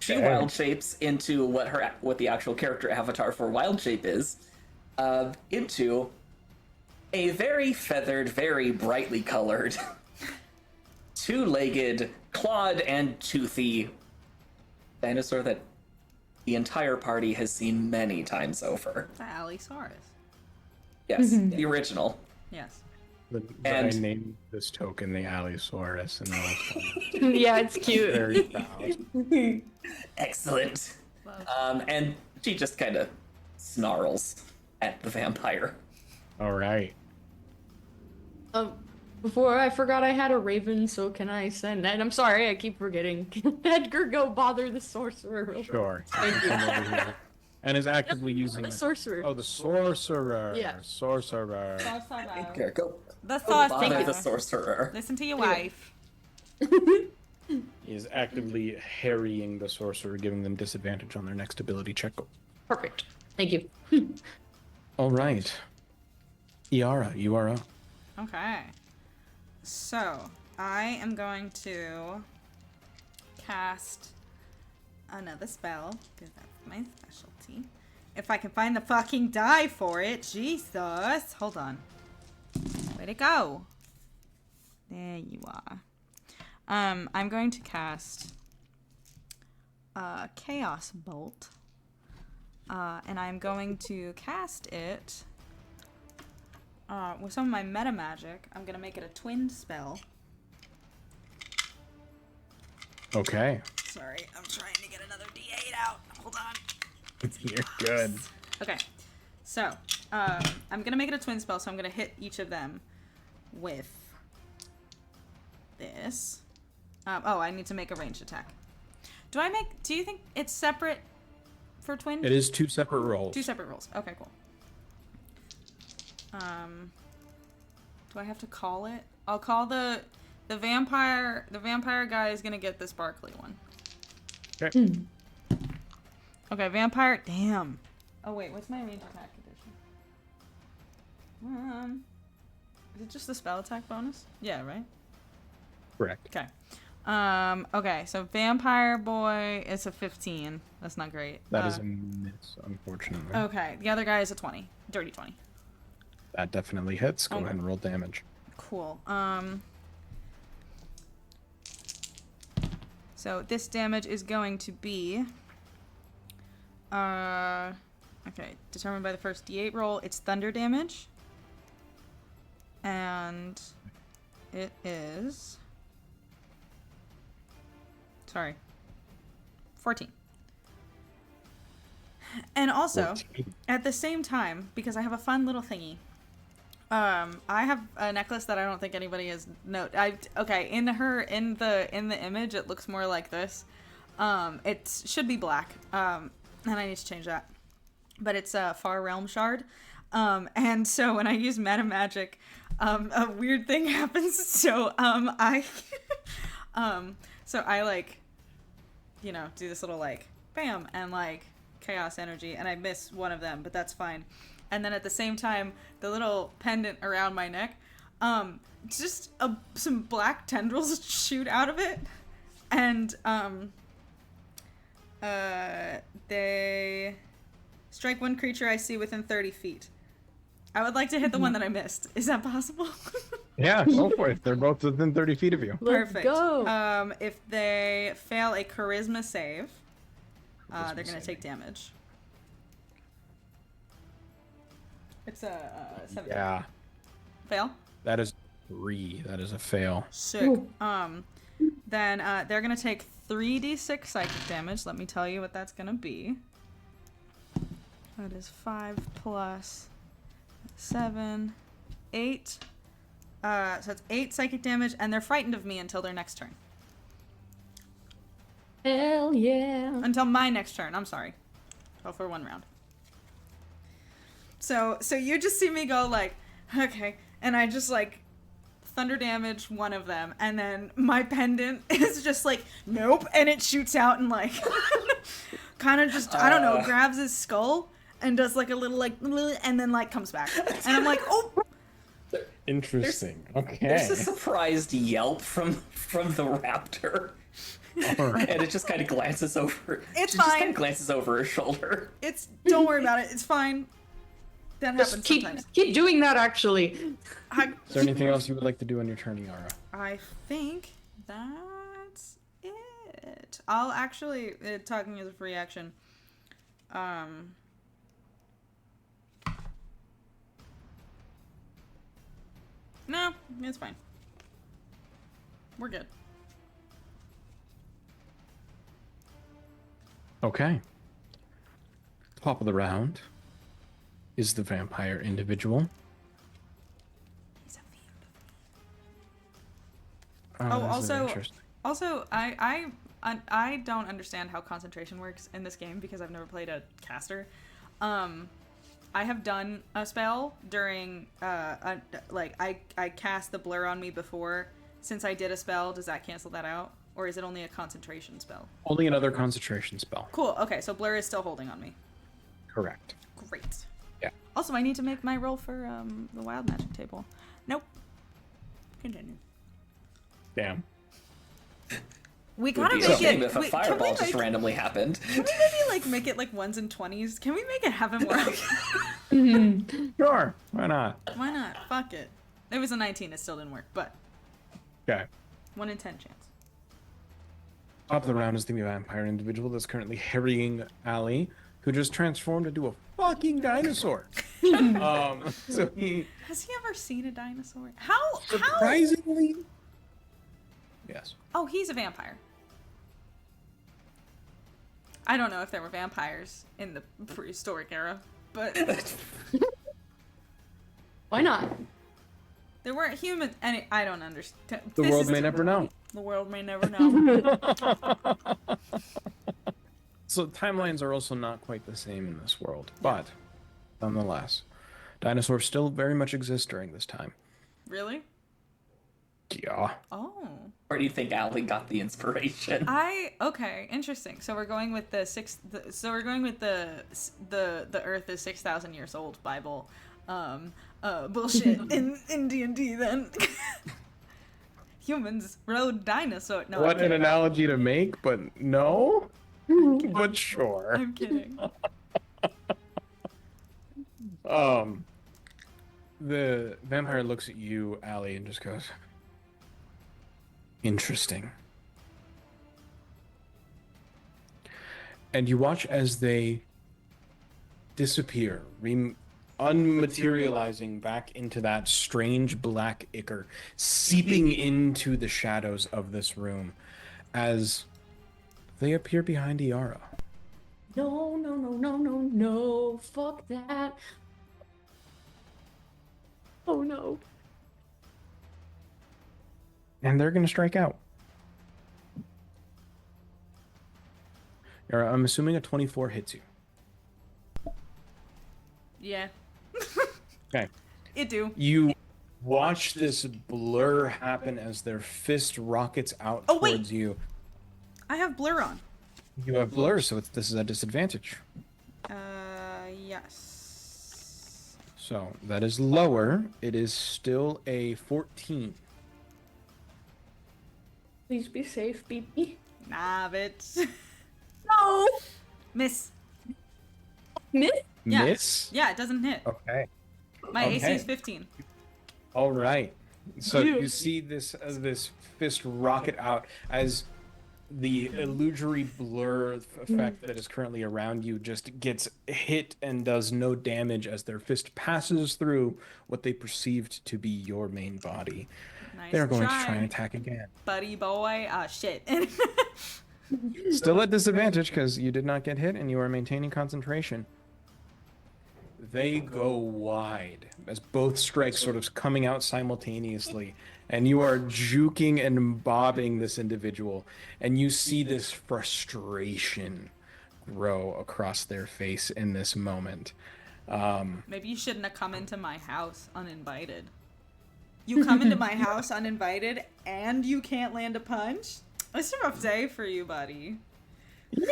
she Okay. wild shapes into what the actual character avatar for wild shape is, into a very feathered, very brightly colored, two-legged, clawed and toothy dinosaur that the entire party has seen many times over. The Allosaurus. Yes, the original. Yes. But And- I named this token the Allosaurus, and Yeah, it's cute. very proud. Excellent. Love. And she just kind of snarls at the vampire. All right. Before I forgot I had a raven, so can I send that? I'm sorry, I keep forgetting. Can Edgar go bother the sorcerer real quick? Sure. Thank you. Come over here. And is actively using The it. sorcerer. Oh, the sorcerer. Yeah. Sorcerer. Here, go. The Bother sorcerer. the sorcerer. Listen to your wife. He is actively harrying the sorcerer, giving them disadvantage on their next ability check. Perfect. Thank you. All right. Iara, you are up. Okay. So, I am going to cast another spell, because that's my specialty. If I can find the fucking die for it. Jesus. Hold on. Where'd it go? There you are. I'm going to cast Chaos Bolt. And I'm going to cast it with some of my meta magic. I'm going to make it a twinned spell. Okay. Sorry, I'm trying to get another D8 out. Hold on. You're good. Okay, so I'm gonna make it a twin spell, so I'm gonna hit each of them with this. Oh, I need to make a ranged attack. Do you think it's separate for twin? It is 2 separate rolls. 2 separate rolls. Okay, cool. Do I have to call it? I'll call the vampire. The vampire guy is gonna get the sparkly one. Okay. Okay, vampire. Damn. Oh wait, what's my range attack condition? Is it just the spell attack bonus? Yeah, right. Correct. Okay. Okay, so vampire boy is a 15. That's not great. That is a miss, unfortunately. Okay, the other guy is a 20. Dirty 20. That definitely hits. Go Okay. ahead and roll damage. Cool. So this damage is going to be okay, determined by the first D8 roll. It's thunder damage. And it is 14. And also, 14. at the same time, because I have a fun little thingy, I have a necklace that I don't think anybody has okay, in the image it looks more like this. It should be black. And I need to change that. But it's a Far Realm shard. And so when I use meta magic, a weird thing happens. So I like, you know, do this little like bam and like chaos energy, and I miss one of them, but that's fine. And then at the same time, the little pendant around my neck, just some black tendrils shoot out of it, and they strike one creature I see within 30 feet. I would like to hit the one that I missed. Is that possible? Yeah, go for it. They're both within 30 feet of you. Let's Perfect. go. If they fail a charisma save, they're going to take damage. It's a 17. Yeah, Fail? that is 3. That is a fail. Sick. Ooh. Then they're going to take 3d6 psychic damage. Let me tell you what that's going to be. That is 5 plus 7, 8. So it's 8 psychic damage, and they're frightened of me until their next turn. Hell yeah. Until my next turn. I'm sorry. Oh, for 1 round. So you just see me go like, okay, and I just like thunder damage one of them, and then my pendant is just like, nope, and it shoots out and like kind of just, I don't know, grabs his skull and does like a little like, and then like comes back. And I'm like, oh! Interesting. Okay. There's a surprised yelp from the raptor. All right. And it just kind of glances over. It's Just fine. kind of glances over her shoulder. Don't worry about it. It's fine. That happens Just keep sometimes. doing that, actually. Is there anything else you would like to do on your turn, Yara? I think that's it. I'll actually, talking as a free action, no, it's fine. We're good. Okay. Top of the round is the vampire individual. He's a fiend. Oh, this is interesting. Also, I don't understand how concentration works in this game because I've never played a caster. I have done a spell during I cast the blur on me before. Since I did a spell, does that cancel that out, or is it only a concentration spell? Only another concentration spell. Cool. Okay, so blur is still holding on me. Correct. Great. Yeah. Also, I need to make my roll for the wild magic table. Nope. Continue. Damn. We It would gotta be a make shame it. if a Wait, fireball just randomly happened. Can we maybe like make it like 1s and 20s? Can we make it happen more? Sure. Why not? Why not? Fuck it. It was a 19. It still didn't work, but Okay. 1 in 10 chance. Top of the round is the vampire individual that's currently harrying Ali, who just transformed into a fucking dinosaur. So he Has he ever seen a dinosaur? How? surprisingly. Yes. Oh, he's a vampire. I don't know if there were vampires in the prehistoric era, but Why not? There weren't humans. I don't understand. The world may never know. The world may never know. So timelines are also not quite the same in this world, but nonetheless, dinosaurs still very much exist during this time. Really? Yeah. Oh. Where do you think Allie got the inspiration? Okay, interesting. So we're going with so we're going with the Earth is 6,000 years old Bible, bullshit in D&D then. Humans rode dinosaur. No, What an analogy to make, but no. But sure. I'm kidding. The vampire looks at you, Allie, and just goes, interesting. And you watch as they disappear, unmaterializing back into that strange black ichor, seeping into the shadows of this room as they appear behind Iara. No, no, no, no, no, no. Fuck that. Oh no. And they're going to strike out. Iara, I'm assuming a 24 hits you. Yeah. Okay. It do. You watch this blur happen as their fist rockets out Oh, wait. towards you. I have blur on. You have blur, so this is a disadvantage. Yes. So that is lower. It is still a 14. Please be safe, BB. Nah, bitch. No. Miss. Miss? Yeah. Miss? Yeah, it doesn't hit. Okay. My AC Okay. is 15. All right. So you see this fist rocket out as the illusory blur effect that is currently around you just gets hit and does no damage as their fist passes through what they perceived to be your main body. Nice They're going to try and attack again. Buddy boy. Ah, shit. Still at disadvantage because you did not get hit and you are maintaining concentration. They go wide as both strikes sort of coming out simultaneously, and you are juking and bobbing this individual, and you see this frustration grow across their face in this moment. Maybe you shouldn't have come into my house uninvited. You come into my house uninvited and you can't land a punch? It's a rough day for you, buddy.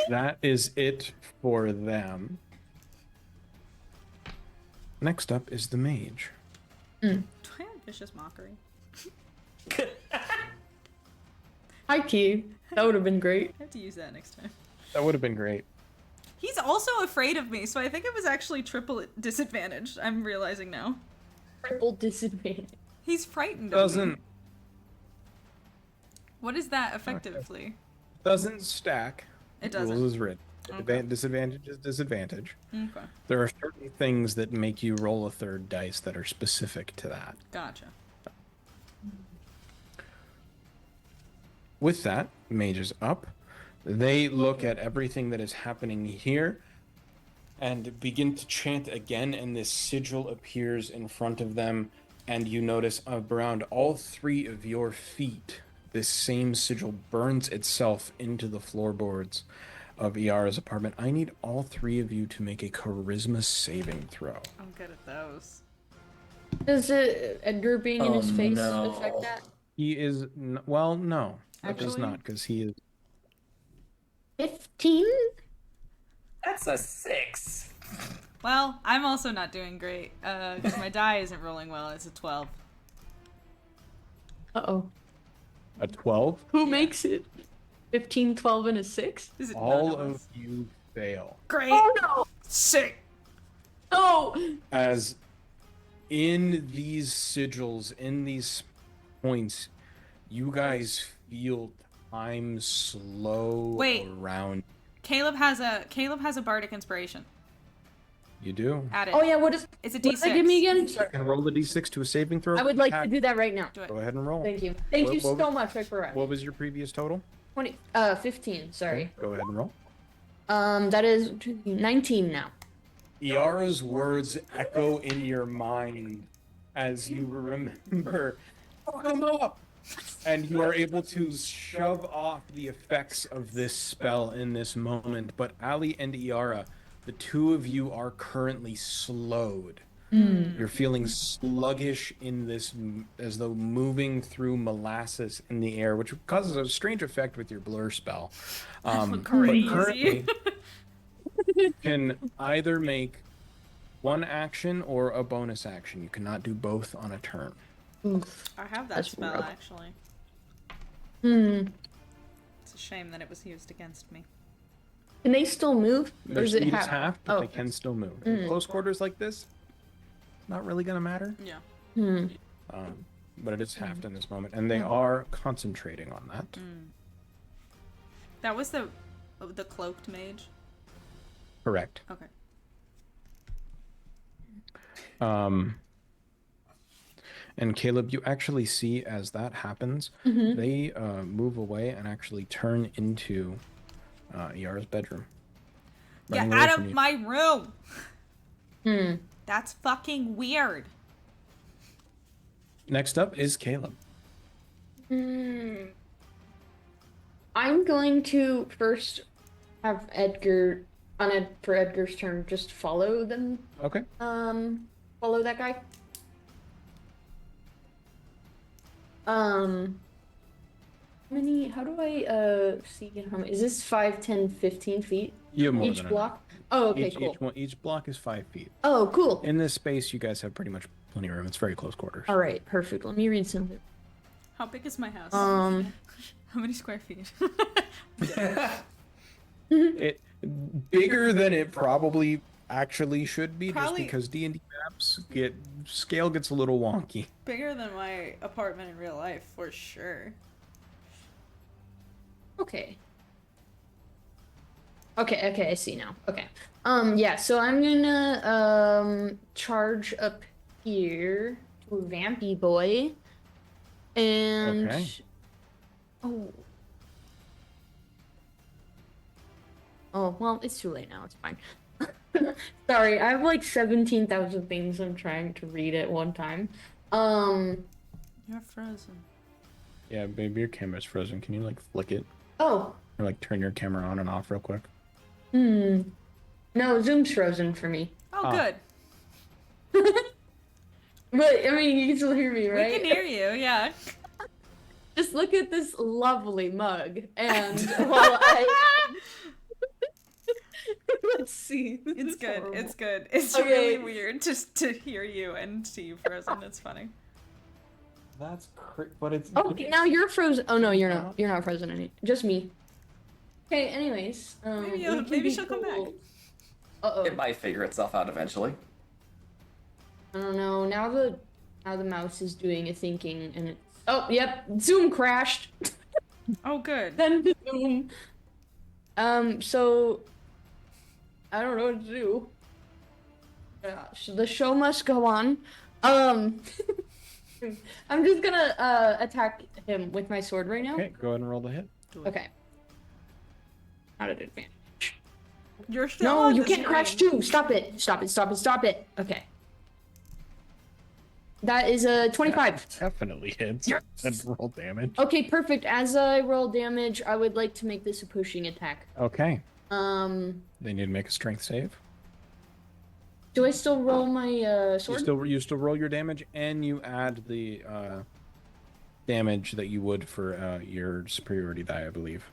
That is it for them. Next up is the mage. Do I have vicious mockery? Hi, Key. That would have been great. I have to use that next time. That would have been great. He's also afraid of me, so I think it was actually triple disadvantage. I'm realizing now. Triple disadvantage. He's frightened of me. Doesn't What is that effectively? stack. It Rules doesn't. is written. Okay. Disadvantage is disadvantage. Okay. There are certain things that make you roll a third dice that are specific to that. Gotcha. With that, mage is up. They look at everything that is happening here and begin to chant again, and this sigil appears in front of them, and you notice around all three of your feet, this same sigil burns itself into the floorboards of Iara's apartment. I need all three of you to make a charisma saving throw. I'm good at those. Does Edgar being in his face no. affect that? He is, well, no, it does Actually? not, because he is 15? That's a 6. Well, I'm also not doing great, because my die isn't rolling well. It's a 12. Uh-oh. a 12. Who makes it? 15, 12, and a 6? Is it All none of of us? you fail. Great. Oh no! Sick. No! As in these sigils, in these points, you guys feel time slow Wait. around. Caleb has a bardic inspiration. You do. Add it. Oh yeah, what is It's a what does D6. that give me again? Sorry. And roll the d6 to a saving throw. I would like to Attack. do that right now. Do it. Go ahead and roll. Thank you. Thank you What- so much, I forgot. What was your previous total? 15, sorry. Go ahead and roll. That is 19 now. Iara's words echo in your mind as you remember, fuck 'em up, and you are able to shove off the effects of this spell in this moment. But Ali and Iara, the two of you are currently slowed. You're feeling sluggish in this, as though moving through molasses in the air, which causes a strange effect with your blur spell. But Crazy. currently, you can either make one action or a bonus action. You cannot do both on a turn. I have that That's spell, rough. actually. It's a shame that it was used against me. Can they still move? Or Their is it speed is half? half, but Oh. they can still move. In close quarters like this, not really gonna matter. Yeah. But it is halved in this moment, and they are concentrating on that. That was the cloaked mage? Correct. Okay. And Caleb, you actually see as that happens, they move away and actually turn into Yara's bedroom. Get running away out from of you. my room! That's fucking weird. Next up is Caleb. I'm going to first have Edgar, for Edgar's turn, just follow them. Okay. Follow that guy. How do I see how many? Is this 5, 10, 15 feet? You have more Each than block? Oh, okay, enough. cool. Each block is 5 feet. Oh, cool. In this space, you guys have pretty much plenty of room. It's very close quarters. All right, perfect. Let me read something. How big is my house? Um, How many square feet? It bigger than it probably actually should be, Probably- just because D&D maps scale gets a little wonky. Bigger than my apartment in real life, for sure. Okay. Okay, I see now. Okay. Yeah, so I'm gonna charge up here to Vampy Boy. And Okay. Oh. Oh, well, it's too late now. It's fine. Sorry, I have like 17,000 things I'm trying to read at one time. You're frozen. Yeah, baby, your camera's frozen. Can you like flick it Oh. or like turn your camera on and off real quick? No, Zoom's frozen for me. Oh, Ah. good. But I mean, you can still hear me, right? We can hear you, yeah. Just look at this lovely mug, and while I let's see. This It's is good. horrible. It's good. It's Okay. really weird just to hear you and see you frozen. It's funny. That's but it's Okay, now you're frozen. Oh no, you're not. You're not frozen. Just me. Okay. Anyways, Maybe she'll come back. Uh-oh. It might figure itself out eventually. I don't know. Now the mouse is doing a thinking, and it's. Oh, yep. Zoom crashed. Oh, good. Then the Zoom. So I don't know what to do. The show must go on. I'm just gonna attack him with my sword right now. Okay, go ahead and roll the hit. Okay. How did it advance? You're still No, on you the can't crash screen. too. Stop it. Stop it. Stop it. Stop it. Okay. That is a 25. Definitely hits. Yes. And roll damage. Okay, perfect. As I roll damage, I would like to make this a pushing attack. Okay. They They need to make a strength save. do I still roll my sword? You still roll your damage, and you add the damage that you would for your superiority die, I believe.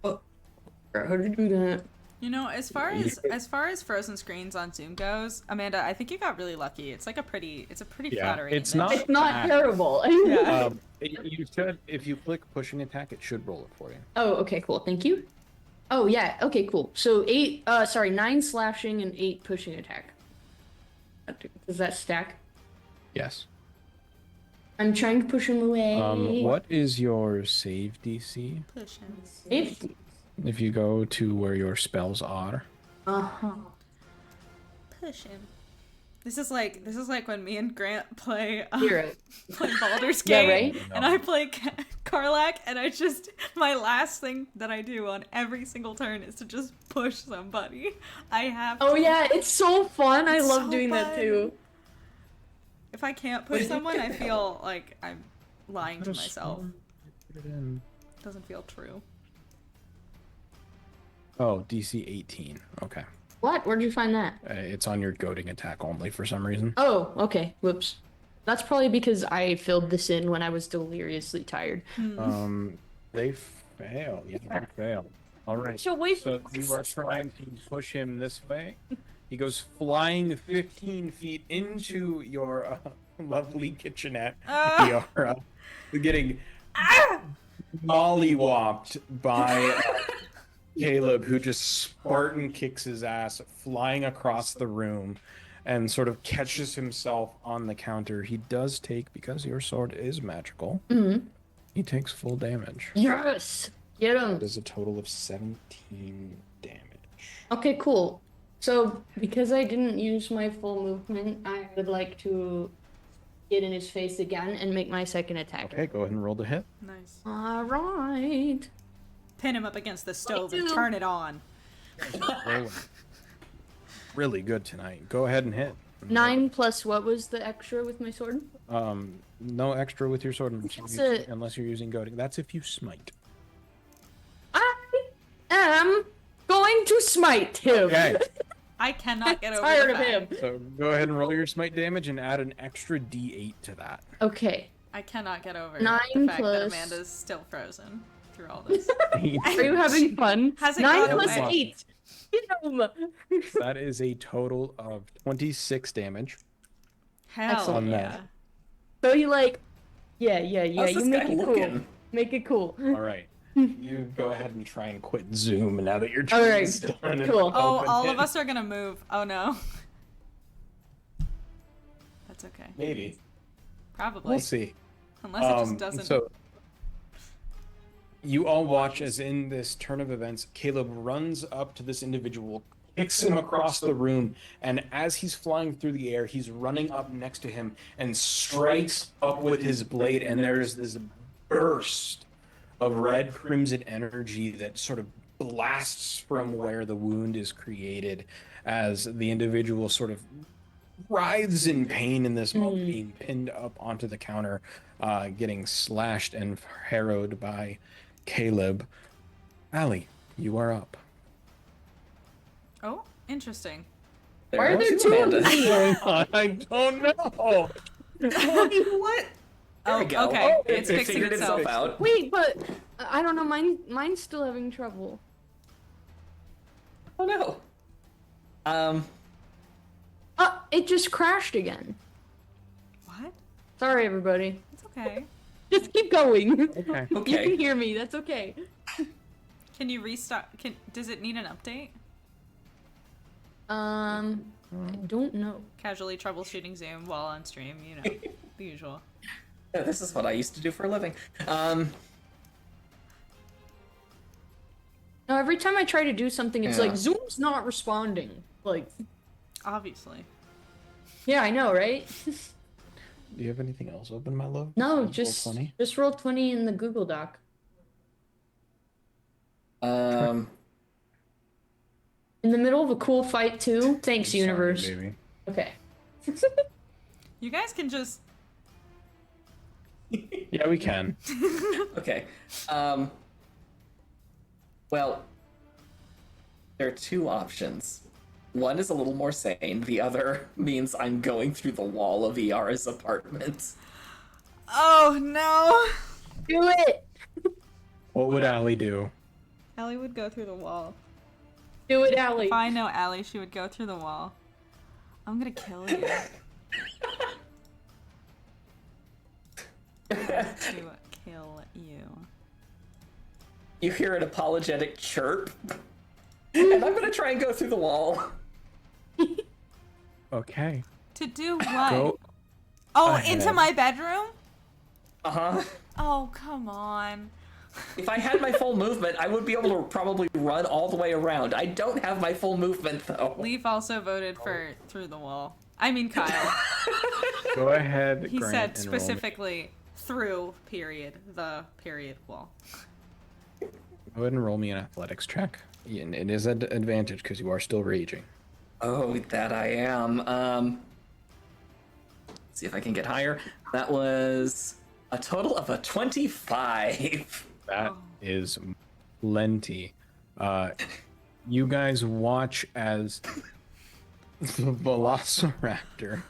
How did you do that? You know, as far as frozen screens on Zoom goes, Amanda, I think you got really lucky. It's like a pretty flattering it's image. not It's not bad. terrible. Yeah. You should, if you click pushing attack, it should roll it for you. Oh, okay, cool. Thank you. Oh, yeah. Okay, cool. So 9 slashing and 8 pushing attack. Does that stack? Yes. I'm trying to push him away. What is your save DC? Push him. 50. If you go to where your spells are. Uh-huh. Push him. This is like when me and Grant play Zero. play Baldur's Yeah, Gate, right? and I play Karlak, and I just my last thing that I do on every single turn is to just push somebody. I have. Oh, to. yeah. It's so fun. I It's love so doing that fun. too. If I can't push someone, I feel like I'm lying to myself. Put it in. Doesn't feel true. Oh, DC 18. Okay. What? Where'd you find that? It's on your goading attack only for some reason. Oh, okay. Whoops. That's probably because I filled this in when I was deliriously tired. They fail. Yeah, they fail. All right. So wait. So you are trying to push him this way. He goes flying 15 feet into your lovely kitchenette, Yara, getting mollywopped by Caleb, who just Spartan kicks his ass, flying across the room, and sort of catches himself on the counter. He does take, because your sword is magical, he takes full damage. Yes! Get him! There's a total of 17 damage. Okay, cool. So, because I didn't use my full movement, I would like to get in his face again and make my second attack. Okay, go ahead and roll the hit. Nice. Alright. Pin him up against the stove Me and too. turn it on. Rolling. Really good tonight. Go ahead and hit. 9 plus what was the extra with my sword? No extra with your sword That's it. unless you're using goading. That's if you smite. I am going to smite him. Okay. I cannot get over Tired the of fact. him. So go ahead and roll your smite damage and add an extra D8 to that. Okay. I cannot get over 9 the fact that plus- Amanda's still frozen through all this. Are you having fun? Has it 9 gone plus away? 8. Get him. That is a total of 26 damage. Hell Excellent. yeah. So you like, yeah, How's you this make guy it cool. looking? Make it cool. All right. You go ahead and try and quit Zoom now that your All turn right. is done. and Cool. Oh, open all it. of us are gonna move. Oh no. That's okay. Maybe. Probably. We'll see. Unless it just doesn't. So you all watch as in this turn of events, Caleb runs up to this individual, kicks him across the room, and as he's flying through the air, he's running up next to him and strikes up with his blade, and there's this burst of red crimson energy that sort of blasts from where the wound is created as the individual sort of writhes in pain in this moment, being pinned up onto the counter, getting slashed and harrowed by Caleb. Allie, you are up. Oh, interesting. Why are there goes two of Amanda. them? I don't know. What? There we Oh, go. okay. Oh, It's it fixing figured itself. out. Wait, but I don't know. Mine's still having trouble. Oh no. It just crashed again. What? Sorry, everybody. It's okay. Just keep going. Okay. You Okay. can hear me. That's okay. Can you restart? Does it need an update? I don't know. Casually troubleshooting Zoom while on stream, you know, the usual. Yeah, this is what I used to do for a living. No, every time I try to do something, it's Yeah. like Zoom's not responding. Like, Obviously. yeah, I know, right? Do you have anything else open, my love? No, besides roll 20? just roll 20 in the Google Doc. Um, In the middle of a cool fight too. Thanks, Sorry, universe. baby. Okay. You guys can just. Yeah, we can. okay. Well, there are two options. One is a little more sane. The other means I'm going through the wall of Iara's apartment. Oh no! Do it. What would Allie do? Allie would go through the wall. Do it, Allie. If I know Allie, she would go through the wall. I'm gonna kill you. To kill you. You hear an apologetic chirp, and I'm gonna try and go through the wall. Okay. To do what? Go. Oh, ahead. into my bedroom? Uh-huh. Oh, come on. If I had my full movement, I would be able to probably run all the way around. I don't have my full movement, though. Leaf also voted for through the wall. I mean, Kyle. Go ahead. He Grant, said and roll me. specifically through period the period wall. Go ahead and roll me an athletics check. Yeah, and it is an advantage because you are still raging. Oh, that I am. see if I can get higher. That was a total of a 25. That is plenty. You guys watch as the Velociraptor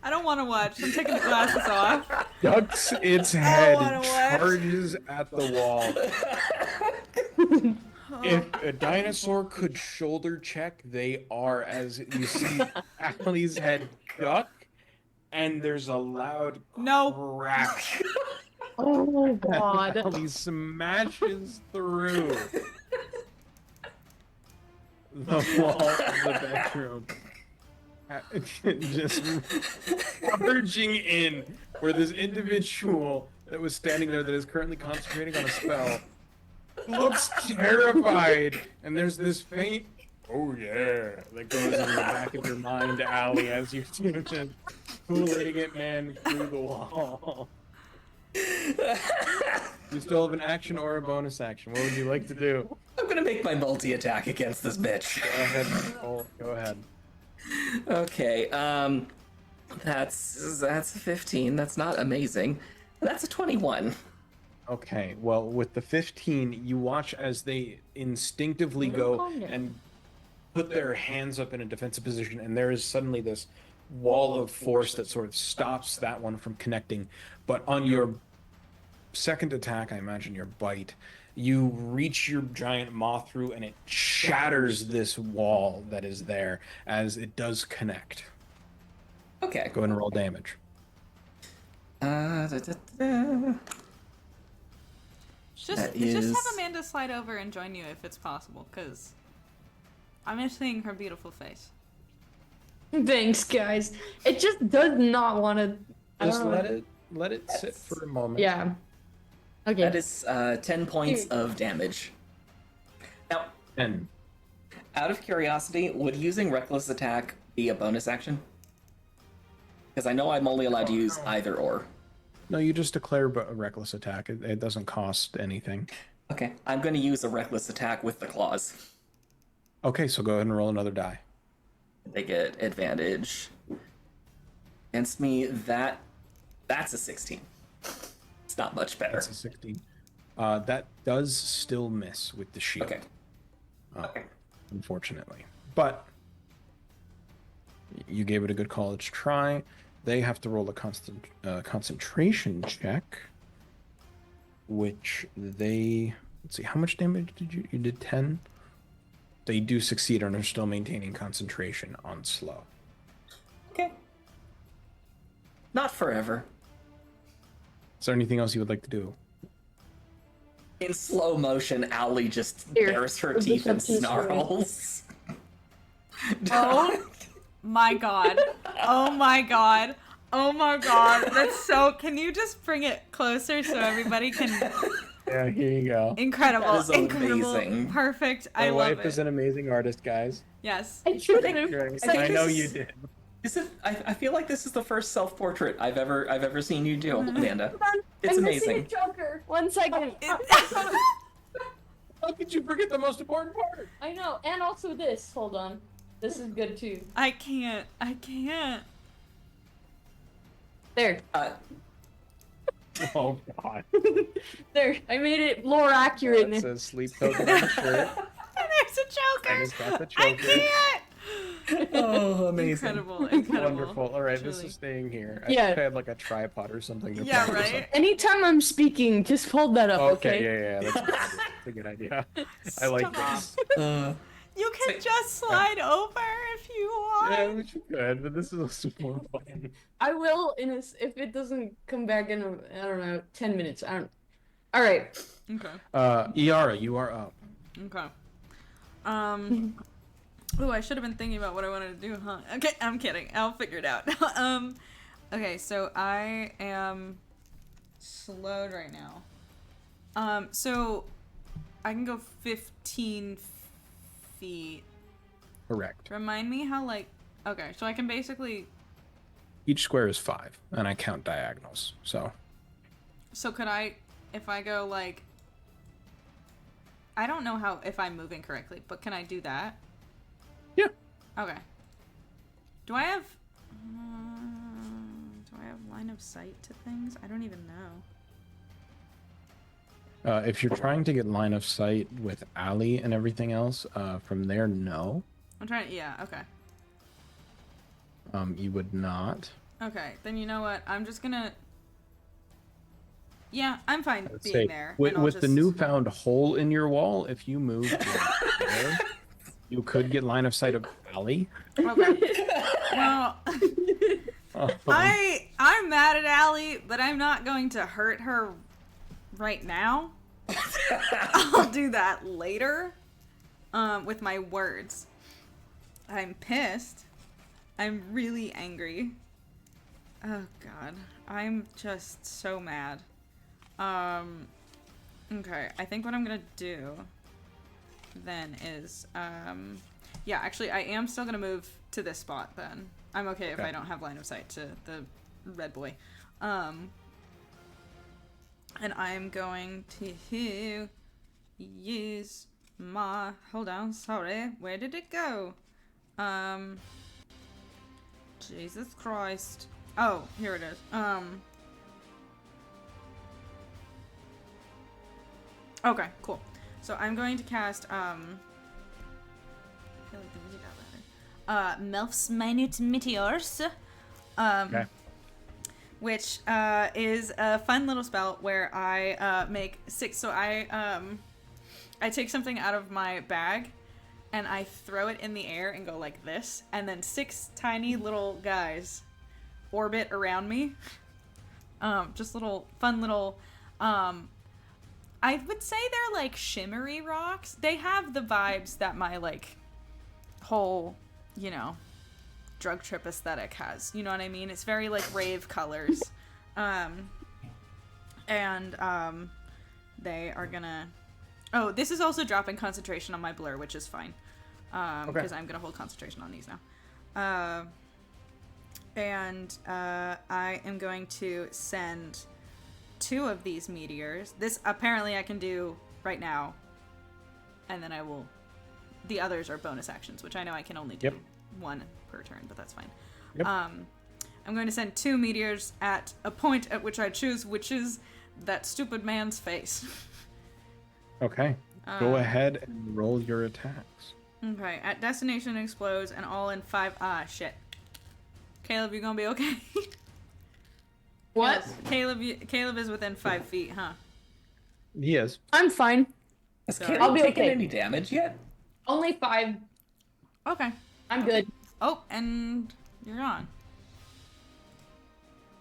I don't want to watch. I'm taking the glasses off. ducks its head, wanna watch. charges at the wall. If a dinosaur could shoulder check, they are, as you see Allie's head duck, and there's a loud No. crack. Oh God. Allie smashes through the wall of the bedroom. Just charging in where this individual that was standing there that is currently concentrating on a spell looks terrified, and there's this faint "oh yeah" that goes in the back of your mind, Allie, as you see just fooling it, man, through the wall. You still have an action or a bonus action. What would you like to do? I'm gonna make my multi-attack against this bitch. Go ahead, Nicole. Go ahead. Okay, that's a 15. That's not amazing. That's a 21. Okay, well, with the 15, you watch as they instinctively go and put their hands up in a defensive position, and there is suddenly this wall of force that sort of stops that one from connecting. But on your second attack, I imagine your bite, you reach your giant maw through, and it shatters this wall that is there as it does connect. Okay. Go ahead and roll damage. Just That just is- have Amanda slide over and join you if it's possible, because I'm just seeing her beautiful face. Thanks, guys. It just does not want to. Just let it sit for a moment. Yeah. Okay. That is 10 points of damage. Now, 10. out of curiosity, would using Reckless Attack be a bonus action? Because I know I'm only allowed to use either or. No, you just declare a reckless attack. It doesn't cost anything. Okay, I'm going to use a Reckless Attack with the claws. Okay, so go ahead and roll another die. They get advantage against me. That's a 16. It's not much better. That's a 16. That does still miss with the shield. Okay. Okay. Unfortunately. But you gave it a good college try. They have to roll a concentration check, which they... Let's see, how much damage did you... You did 10? They do succeed and are still maintaining concentration on slow. Okay. Not forever. Is there anything else you would like to do? In slow motion, Owly just Here, bares her we'll teeth get and some snarls. Oh my god. Oh my god. Oh my god. That's so... Can you just bring it closer so everybody can... Yeah, here you go. Incredible. That is Incredible. amazing. Perfect. My I love wife it. is an amazing artist, guys. Yes. I should think- have. Great. I think I know this- you did. Is it? I feel like this is the first self-portrait I've ever seen you do, Amanda. Hold on, It's I'm missing amazing. a Joker. 1 second. How could you forget the most important part? I know, and also this. Hold on. This is good too. I can't. I can't. There. Oh god. There. I made it more accurate. It says sleep token on the shirt. And there's a I Joker. just got the I Joker. can't. Oh, amazing. Incredible. Incredible. Wonderful. All right, this Truly. is staying here. I Yeah. wish I had like a tripod or something. To Yeah, prop this right? Anytime I'm speaking, just hold that up, up. okay? Okay, yeah. That's a good idea. I like this. You can just slide over if you want. Yeah, we should good, but this is also more fun. I will if it doesn't come back in, I don't know, 10 minutes. I don't. All right. Okay. Iara, you are up. Okay. Oh, I should have been thinking about what I wanted to do, huh? Okay, I'm kidding. I'll figure it out. Okay, so I am slowed right now. So I can go 15 feet. Correct. Remind me how, like, okay, so I can basically, Each square is 5, and I count diagonals. So so could I, if I go, like, I don't know how, if I'm moving correctly, but can I do that? yeah. Okay. Do I have... line of sight to things? I don't even know. If you're trying to get line of sight with Allie and everything else, from there, no. I'm trying. Yeah. Okay. You would not. Okay. Then you know what? I'm just gonna. Yeah, I'm fine Let's being say, there. with, and I'll with the just- newfound hole in your wall, if you move there, you could get line of sight of Allie. Okay. Well, Um, I'm mad at Allie, but I'm not going to hurt her right now. I'll do that later. With my words. I'm pissed. I'm really angry. Oh god. I'm just so mad. Okay, I think what I'm gonna do then is, yeah, actually, I am still gonna move to this spot then. I'm okay if I don't have line of sight to the red boy. And I'm going to use my, hold on, sorry, where did it go? Jesus Christ. Oh, here it is. Okay, cool. So I'm going to cast, I feel like the music got louder. Melf's Minute Meteors. Okay. Which is a fun little spell where I make 6. So I take something out of my bag and I throw it in the air and go like this, and then 6 tiny little guys orbit around me. Just little fun little. I would say they're like shimmery rocks. They have the vibes that my like whole, you know, drug trip aesthetic has. You know what I mean? It's very like rave colors. They are gonna. Oh, this is also dropping concentration on my blur, which is fine. Because I'm gonna hold concentration on these now. I am going to send 2 of these meteors. This apparently I can do right now. And then I will. The others are bonus actions, which I know I can only do 1 per turn, but that's fine. Yep. I'm going to send 2 meteors at a point at which I choose, which is that stupid man's face. Okay. Go ahead and roll your attacks. Okay, at destination explodes and all in 5. Ah, shit. Caleb, you gonna be okay? What? Caleb is within 5 feet, huh? He is. I'm fine. Has So- Caleb I'll be taken okay. any damage yet? Only 5. Okay. I'm good. Oh, and you're on.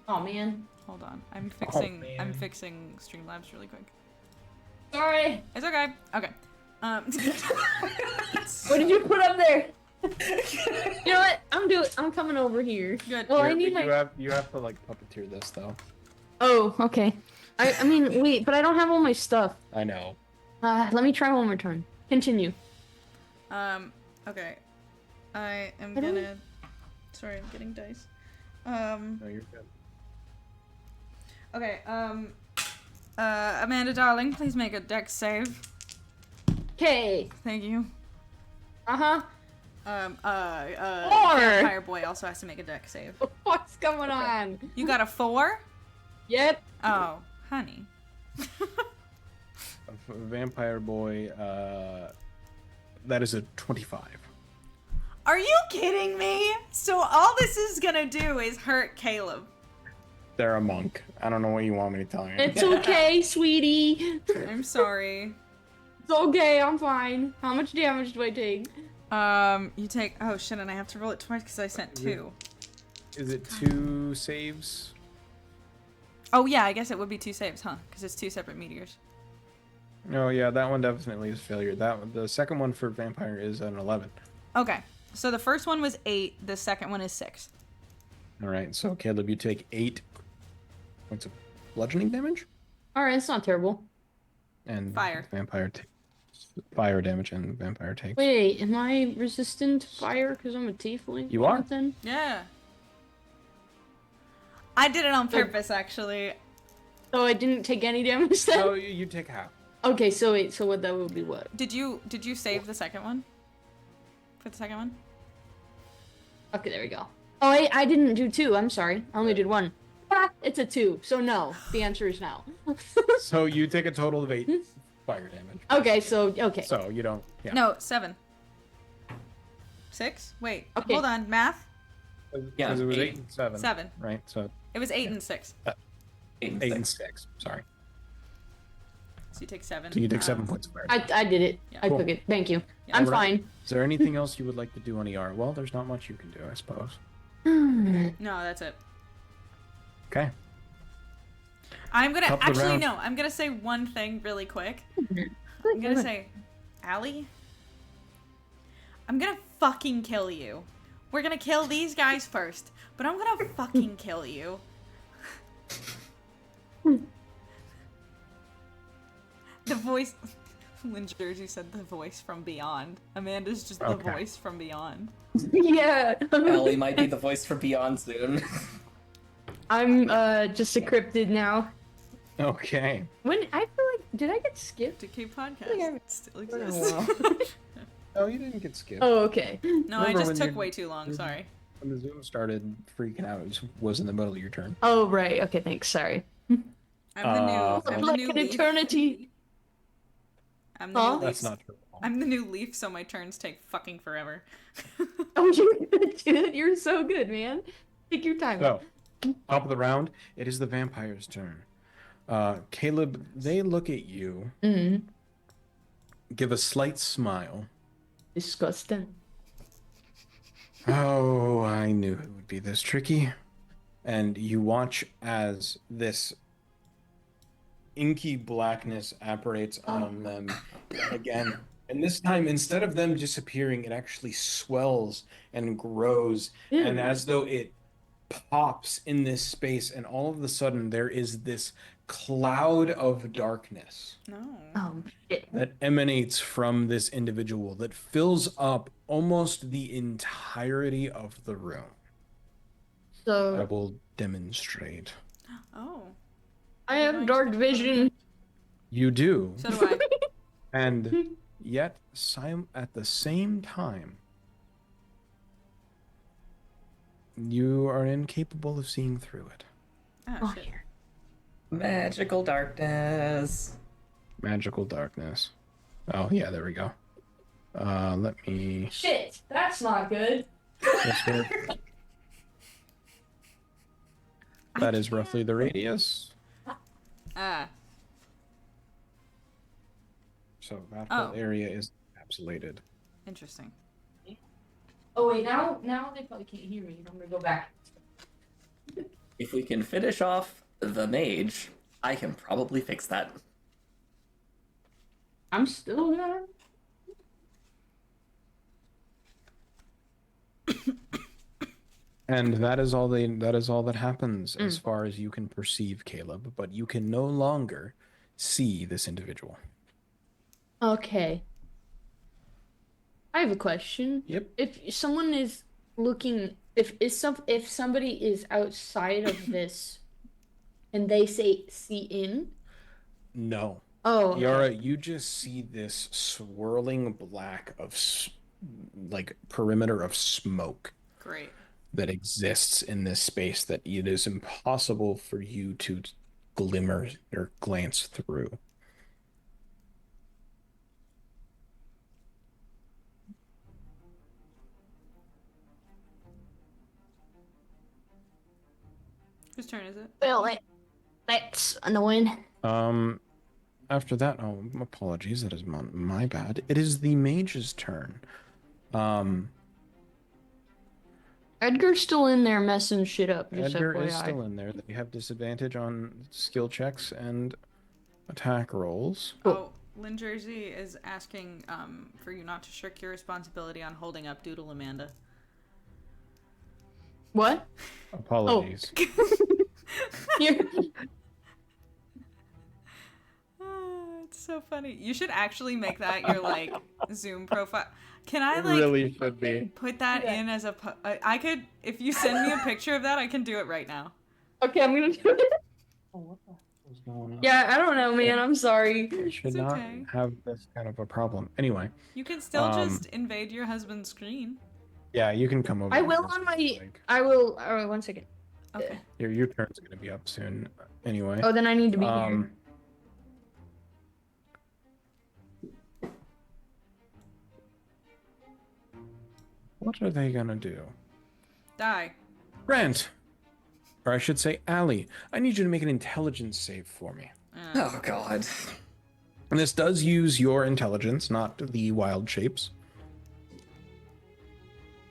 Oh man. Hold on. I'm fixing man. Streamlabs really quick. Sorry. It's okay. Okay. What did you put up there? You know what? I'm coming over here. Good. Well, I You need my. have to like puppeteer this though. Oh, okay. I mean, wait, but I don't have all my stuff. I know. Let me try one more turn. Continue. Okay. I am I don't- gonna. Sorry, I'm getting dice. No, you're good. Okay. Amanda, darling, please make a dex save. Okay. Thank you. Uh-huh. Four. Vampire boy also has to make a dex save. What's going on? You got a 4? Yep. Oh, honey. Vampire boy, that is a 25. Are you kidding me? So all this is gonna do is hurt Caleb. They're a monk. I don't know what you want me to tell you. It's okay, sweetie. I'm sorry. It's okay, I'm fine. How much damage do I take? You take. Oh shit, and I have to roll it twice because I sent 2. Is it 2 saves? Oh yeah, I guess it would be 2 saves, huh? Because it's 2 separate meteors. No, yeah, that one definitely is failure. The second one for vampire is an 11. Okay, so the first one was 8. The second one is 6. All right, so Caleb, you take 8 points of bludgeoning damage, Alright, it's not terrible. and Fire. Vampire takes fire damage, and vampire takes. Wait, am I resistant to fire because I'm a tiefling? You are. Something? Yeah. I did it on purpose, actually. So I didn't take any damage then? No, you take half. Okay, so wait, so what that would be what? Did you save the second one? For the second one? Okay, there we go. Oh, I didn't do 2, I'm sorry. I only did 1. It's a 2, so no. The answer is no. So you take a total of 8 fire damage. Okay, okay. So you don't. Yeah. No, 7. 6? Wait, Okay. hold on. Math? Yeah, Because it was 8. 8 and 7. 7. Right. So It was 8 and 6. 8 and 8 and 6. 6. Sorry. So you take 7. So you take 7 points of fire. I did it. Yeah. I Cool. took it. Thank you. Yeah. I'm Alright. fine. Is there anything else you would like to do on ER? Well, there's not much you can do, I suppose. No, that's it. Okay. I'm gonna Top of the actually round. no. I'm gonna say one thing really quick. I'm gonna say, Allie, I'm gonna fucking kill you. We're gonna kill these guys first, but I'm gonna fucking kill you. The voice. Lynn Jersey said the voice from beyond. Amanda's just the Okay. voice from beyond. Yeah. Ellie might be the voice for Beyond soon. I'm just a cryptid now. Okay. When I feel like did I get skipped? Decay podcast Yeah. still exists. Oh, you didn't get skipped. Oh, okay. No, I Remember just when took you- way too long. Sorry. When the Zoom started freaking out, it was in the middle of your turn. Oh, right. Okay, thanks. Sorry. I'm the Like new an leaf. eternity. I'm the Huh? new That's leaf. not true. I'm the new leaf, so my turns take fucking forever. Oh, you're good, dude. You're so good, man. Take your time. So, top of the round, it is the vampire's turn. Caleb, they look at you, Mm. give a slight smile. Disgusting. Oh, I knew it would be this tricky. And you watch as this inky blackness apparates on them again. And this time, instead of them disappearing, it actually swells and grows. And as though it pops in this space, and all of a sudden, there is this cloud of darkness No. Shit. that emanates from this individual that fills up almost the entirety of the room. I So will demonstrate. Oh. I have dark vision. You do, So do I. and yet at the same time, you are incapable of seeing through it. Oh, Oh, shit. here. Magical darkness. Magical darkness. Oh yeah, there we go. Let me. Shit, that's not good. This way. That is roughly the radius. Ah. So that Oh. whole area is encapsulated. Interesting. Oh wait, now they probably can't hear me. I'm gonna go back. If we can finish off the mage, I can probably fix that. I'm still there. And that is all that happens as far as you can perceive, Caleb, but you can no longer see this individual. Okay. I have a question. Yep. If someone is looking, if somebody is outside of this, and they say see in. No. Oh. Okay. Yara, you just see this swirling black of like perimeter of smoke Great. that exists in this space that it is impossible for you to glimmer or glance through. Whose turn is it? Well, that's annoying. After that, oh, apologies, that is my bad. It is the mage's turn. Edgar's still in there messing shit up. Just Edgar FYI. is still in there. They have disadvantage on skill checks and attack rolls. Oh, Lynn Jersey is asking for you not to shirk your responsibility on holding up Doodle Amanda. What? Apologies. You're- It's so funny. You should actually make that your like Zoom profile. Can I It like really should be. put that in as a? I could, if you send me a picture of that, I can do it right now. Okay, I'm gonna do it. Oh, what the hell is going on? Yeah, I don't know, man. I'm sorry. Should It's not okay. have this kind of a problem. Anyway, You can still just invade your husband's screen. yeah, you can come over. I here will if on you'd my. like. I will. All right, 1 second. Okay. Your turn's gonna be up soon anyway. Oh, then I need to be Um, What are they gonna do? Die. Grant, or I should say, Allie, I need you to make an intelligence save for me. Oh god. And this does use your intelligence, not the wild shapes.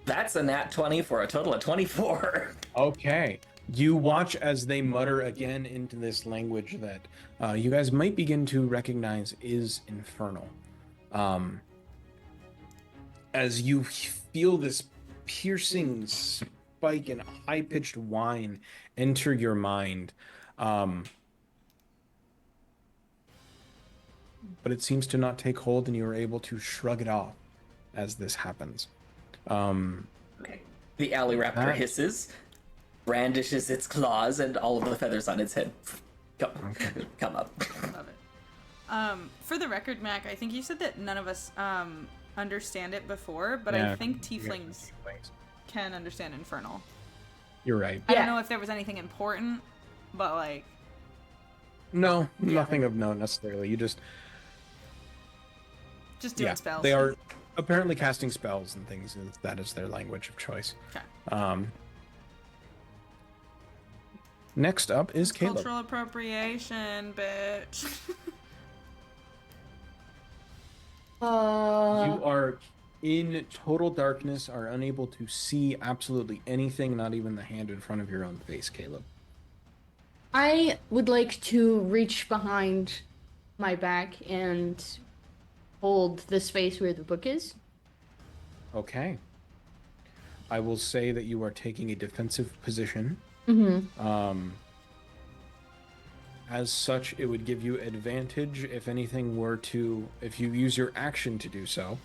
That's a nat 20 for a total of 24. Okay. You watch as they mutter again into this language that you guys might begin to recognize is infernal. As you feel this piercing spike and high-pitched whine enter your mind. But it seems to not take hold, and you are able to shrug it off as this happens. Okay. The alley raptor hisses, brandishes its claws, and all of the feathers on its head come up. Love it. For the record, Mac, I think you said that none of us understand it before, but Yeah, I think you guys are tieflings tieflings. can understand Infernal. You're right. I don't Yeah. know if there was anything important, but like, No, nothing of note necessarily. You just doing spells. they are apparently casting spells and things. And that is their language of choice. Okay. Next up is Caleb. Cultural appropriation, bitch. You are in total darkness, are unable to see absolutely anything, not even the hand in front of your own face, Caleb. I would like to reach behind my back and hold the space where the book is. Okay. I will say that you are taking a defensive position. Mm-hmm. As such, it would give you advantage if anything were to, if you use your action to do so,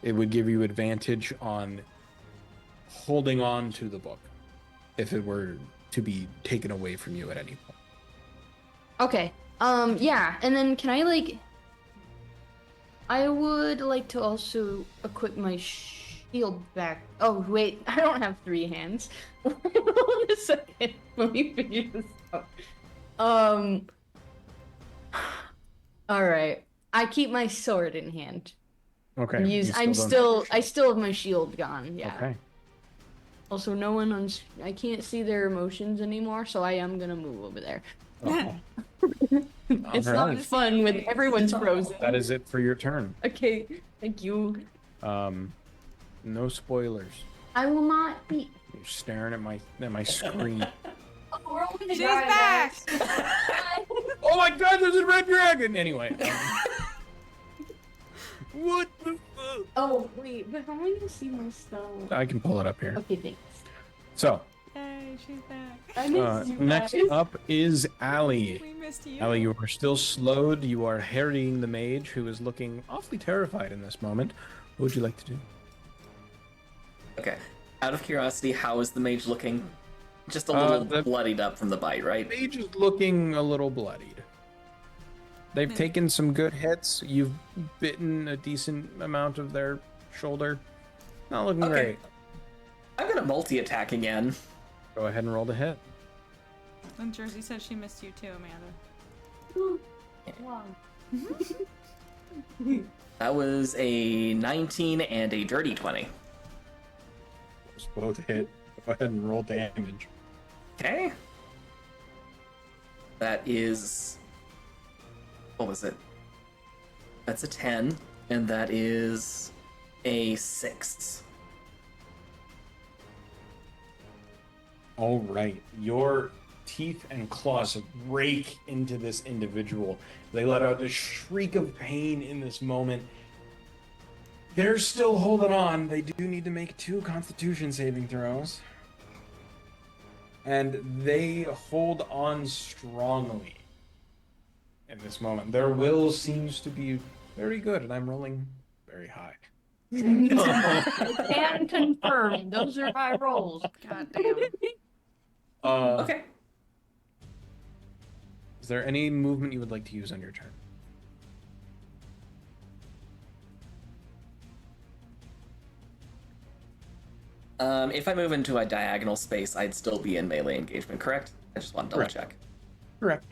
it would give you advantage on holding on to the book if it were to be taken away from you at any point. Okay. Yeah, and then can I I would like to also equip my shield back. Oh, wait, I don't have 3 hands. Hold on a second. Let me figure this out. Alright. I keep my sword in hand. Okay. I still have my shield gone, yeah. Okay. Also, no one I can't see their emotions anymore, so I am gonna move over there. Okay. It's Alright. not fun when everyone's frozen. That is it for your turn. Okay, thank you. No spoilers. I will not be. You're staring at my screen. Oh, we're all gonna She's die, back! guys. Oh my god, there's a red dragon! Anyway. What the fuck? Oh wait, but how am I gonna see my stuff? I can pull it up here. Okay, thanks. So, Yay, she's back. I missed you next guys. up is Allie. We missed you. Allie, you are still slowed. You are harrying the mage, who is looking awfully terrified in this moment. What would you like to do? Okay. Out of curiosity, how is the mage looking? Just a little the- bloodied up from the bite, right? Mage is looking a little bloodied. They've taken some good hits. You've bitten a decent amount of their shoulder. Not looking Okay. great. I'm gonna multi-attack again. Go ahead and roll the hit. And Jersey said she missed you too, Amanda. Wow. That was a 19 and a dirty 20. Those both hit. Go ahead and roll damage. Okay. That is... What was it? That's a 10, and that is a 6. All right. Your teeth and claws rake into this individual. They let out a shriek of pain in this moment. They're still holding on. They do need to make 2 Constitution saving throws. And they hold on strongly in this moment. Their will seems to be very good, and I'm rolling very high. Can confirm. Those are my rolls. God damn. Okay. Is there any movement you would like to use on your turn? If I move into a diagonal space, I'd still be in melee engagement, correct? I just want to double check. Correct.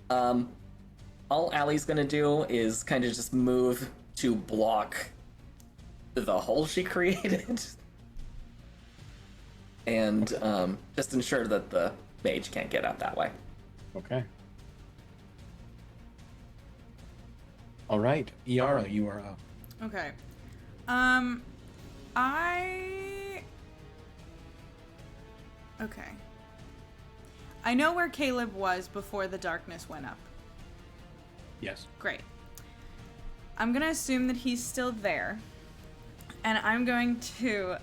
All Allie's gonna do is kind of just move to block the hole she created. And just ensure that the mage can't get out that way. Okay. All right, Iara, you are up. Okay. Okay. I know where Caleb was before the darkness went up. Yes. Great. I'm gonna assume that he's still there. And I'm going to,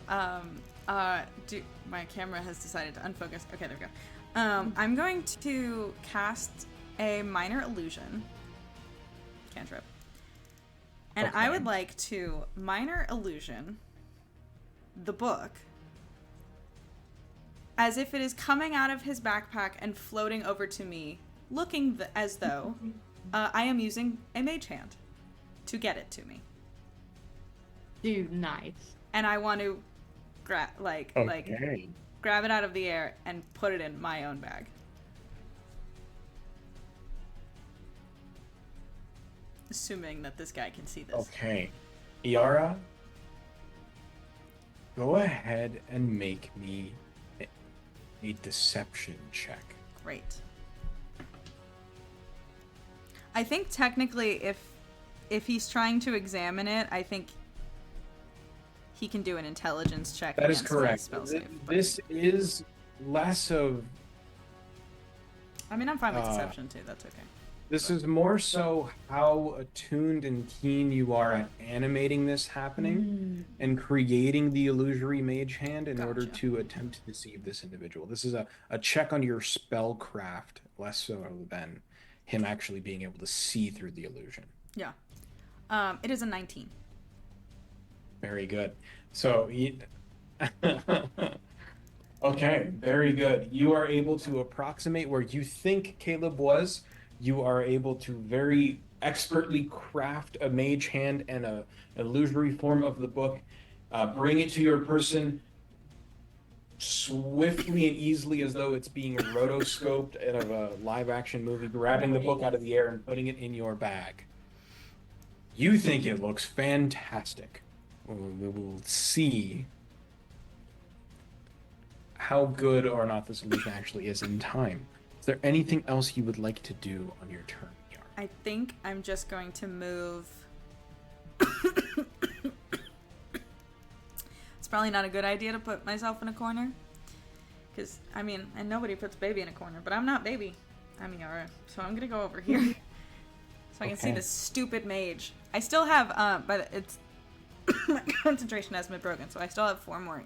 my camera has decided to unfocus. Okay, there we go. I'm going to cast a minor illusion cantrip. And I would like to minor illusion the book as if it is coming out of his backpack and floating over to me, looking as though I am using a mage hand to get it to me. Dude, nice. And I want to grab it out of the air and put it in my own bag. Assuming that this guy can see this. Okay. Iara, go ahead and make me a deception check. Great. I think technically if he's trying to examine it, I think he can do an intelligence check. That is against my correct. spell save, but- This is less of... I mean, I'm fine with deception too. That's okay. This is more so how attuned and keen you are at animating this happening and creating the illusory mage hand in order Gotcha. to attempt to deceive this individual. This is a check on your spellcraft, less so than him actually being able to see through the illusion. Yeah. It is a 19. Very good. So, okay, very good. You are able to approximate where you think Caleb was. You are able to very expertly craft a mage hand and a illusory form of the book, bring it to your person swiftly and easily as though it's being rotoscoped out of a live-action movie, grabbing the book out of the air and putting it in your bag. You think it looks fantastic. We will see how good or not this illusion actually is in time. Is there anything else you would like to do on your turn, Yara? I think I'm just going to move. It's probably not a good idea to put myself in a corner. Because, I mean, and nobody puts baby in a corner, but I'm not baby. I'm Yara. So I'm going to go over here. So I can see this stupid mage. I still have, but it's. My concentration hasn't been broken, so I still have 4 more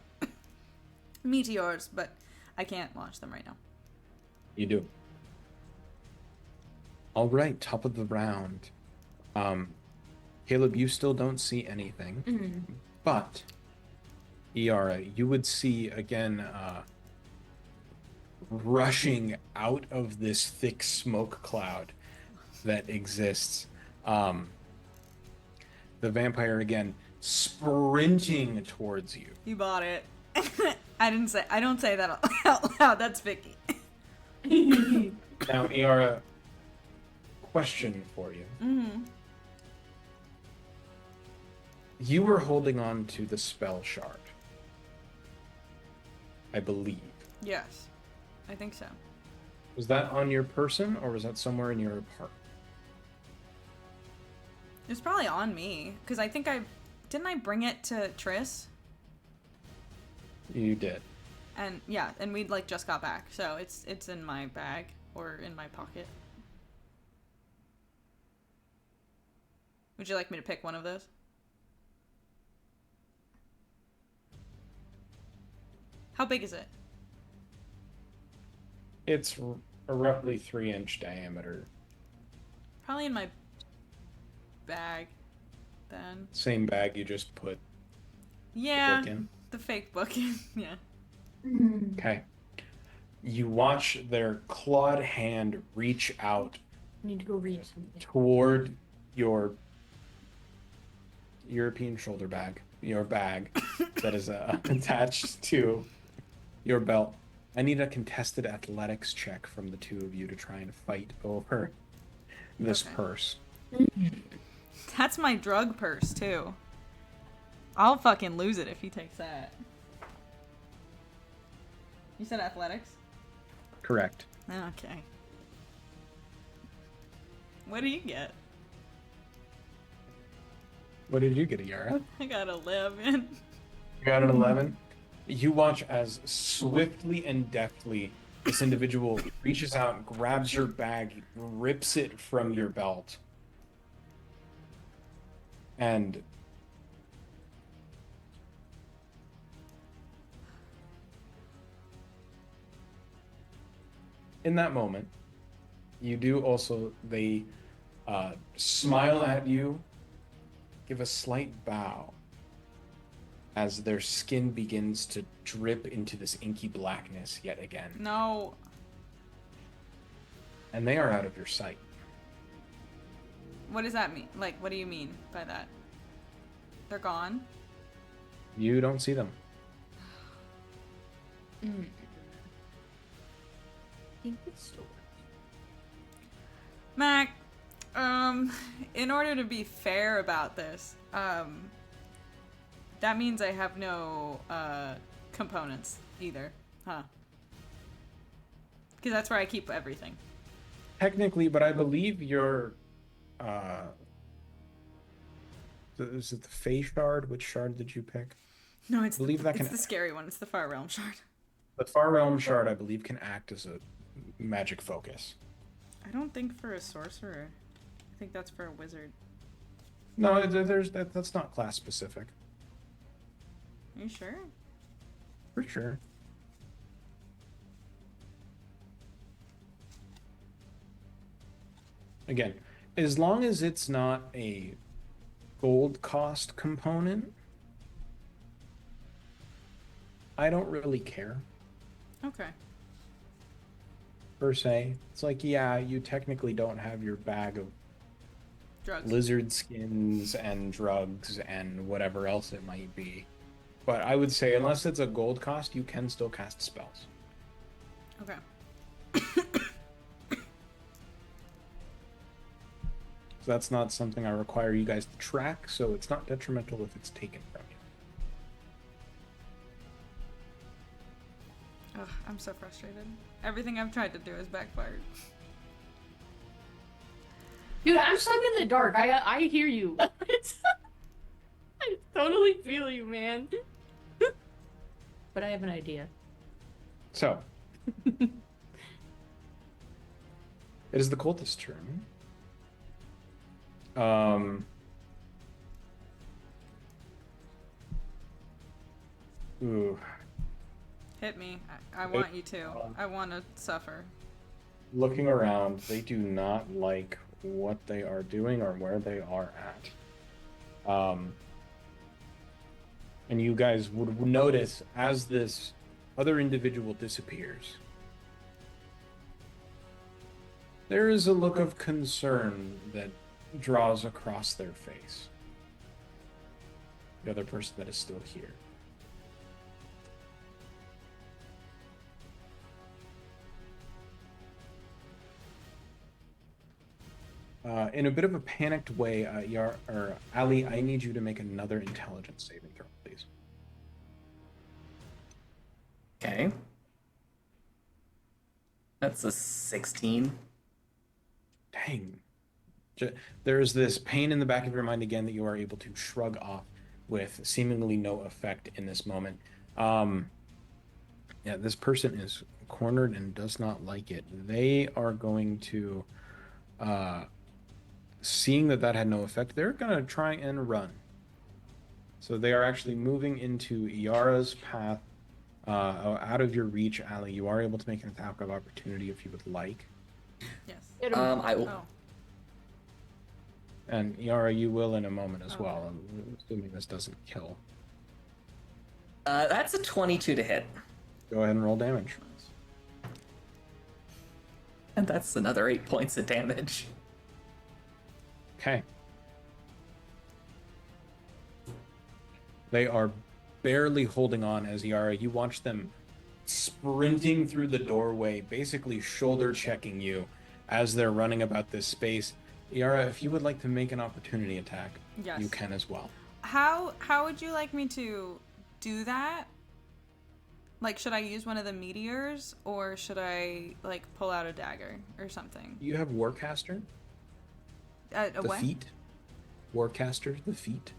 meteors, but I can't launch them right now. You do. All right, top of the round. Caleb, you still don't see anything, but Iara, you would see again rushing out of this thick smoke cloud that exists. The vampire again sprinting towards you. You bought it. I don't say that out loud. That's Vicky. Now, Iara, question for you. You were holding on to the spell shard, I believe. Yes. I think so. Was that on your person, or was that somewhere in your apartment? It's probably on me, because I think didn't I bring it to Triss? You did. And yeah, and we just got back, so it's in my bag or in my pocket. Would you like me to pick one of those? How big is it? It's a roughly 3-inch diameter. Probably in my bag, then. Same bag you just put Yeah, the book in. the fake book in. Yeah. Okay. You watch their clawed hand reach out I need to go read something. toward your European shoulder bag. your bag that is attached to your belt. I need a contested athletics check from the two of you to try and fight over this Okay. purse. That's my drug purse, too. I'll fucking lose it if he takes that. You said athletics? Correct. Okay. What do you get? What did you get, Yara? I got 11. You got an 11. You watch as swiftly and deftly this individual reaches out, grabs your bag, rips it from your belt, and in that moment, you do also, they smile at you, give a slight bow as their skin begins to drip into this inky blackness yet again. No. And they are out of your sight. What does that mean? Like, what do you mean by that? They're gone? You don't see them. Mac, in order to be fair about this, that means I have no, components either, huh? Because that's where I keep everything. Technically, but I believe your is it the Fey shard? Which shard did you pick? No, it's, believe that it's can- the scary one. It's the Far Realm shard. The Far Realm shard, I believe, can act as a magic focus. I don't think for a sorcerer. I think that's for a wizard. No, that's not class specific. Are you sure? For sure. Again, as long as it's not a gold cost component, I don't really care, Okay. per se. It's like, yeah, you technically don't have your bag of Drugs. lizard skins and drugs and whatever else it might be. But I would say, unless it's a gold cost, you can still cast spells. Okay. So that's not something I require you guys to track, so it's not detrimental if it's taken from you. Ugh, I'm so frustrated. Everything I've tried to do has backfired. Dude, I'm stuck in the dark. I hear you. I totally feel you, man. But I have an idea. So, it is the cultist's turn. Ooh. Hit me. I want you to. I want to suffer. Looking around, they do not like what they are doing or where they are at. And you guys would notice as this other individual disappears, there is a look of concern that draws across their face. The other person that is still here. In a bit of a panicked way, Ali, I need you to make another intelligence saving throw, please. Okay. That's a 16. Dang. There's this pain in the back of your mind again that you are able to shrug off with seemingly no effect in this moment. Yeah, this person is cornered and does not like it. They are going to, seeing that had no effect, they're going to try and run. So they are actually moving into Yara's path, out of your reach, Ali. You are able to make an attack of opportunity if you would like. Yes. I will. Oh. And Yara, you will in a moment as Okay. well. I'm assuming this doesn't kill. That's a 22 to hit. Go ahead and roll damage. And that's another 8 points of damage. Okay. They are barely holding on as Yara, you watch them sprinting through the doorway, basically shoulder checking you as they're running about this space. Yara, if you would like to make an opportunity attack, Yes. you can as well. How would you like me to do that? Like, should I use one of the meteors, or should I, like, pull out a dagger or something? You have Warcaster, A the what? feet. Warcaster, the feet.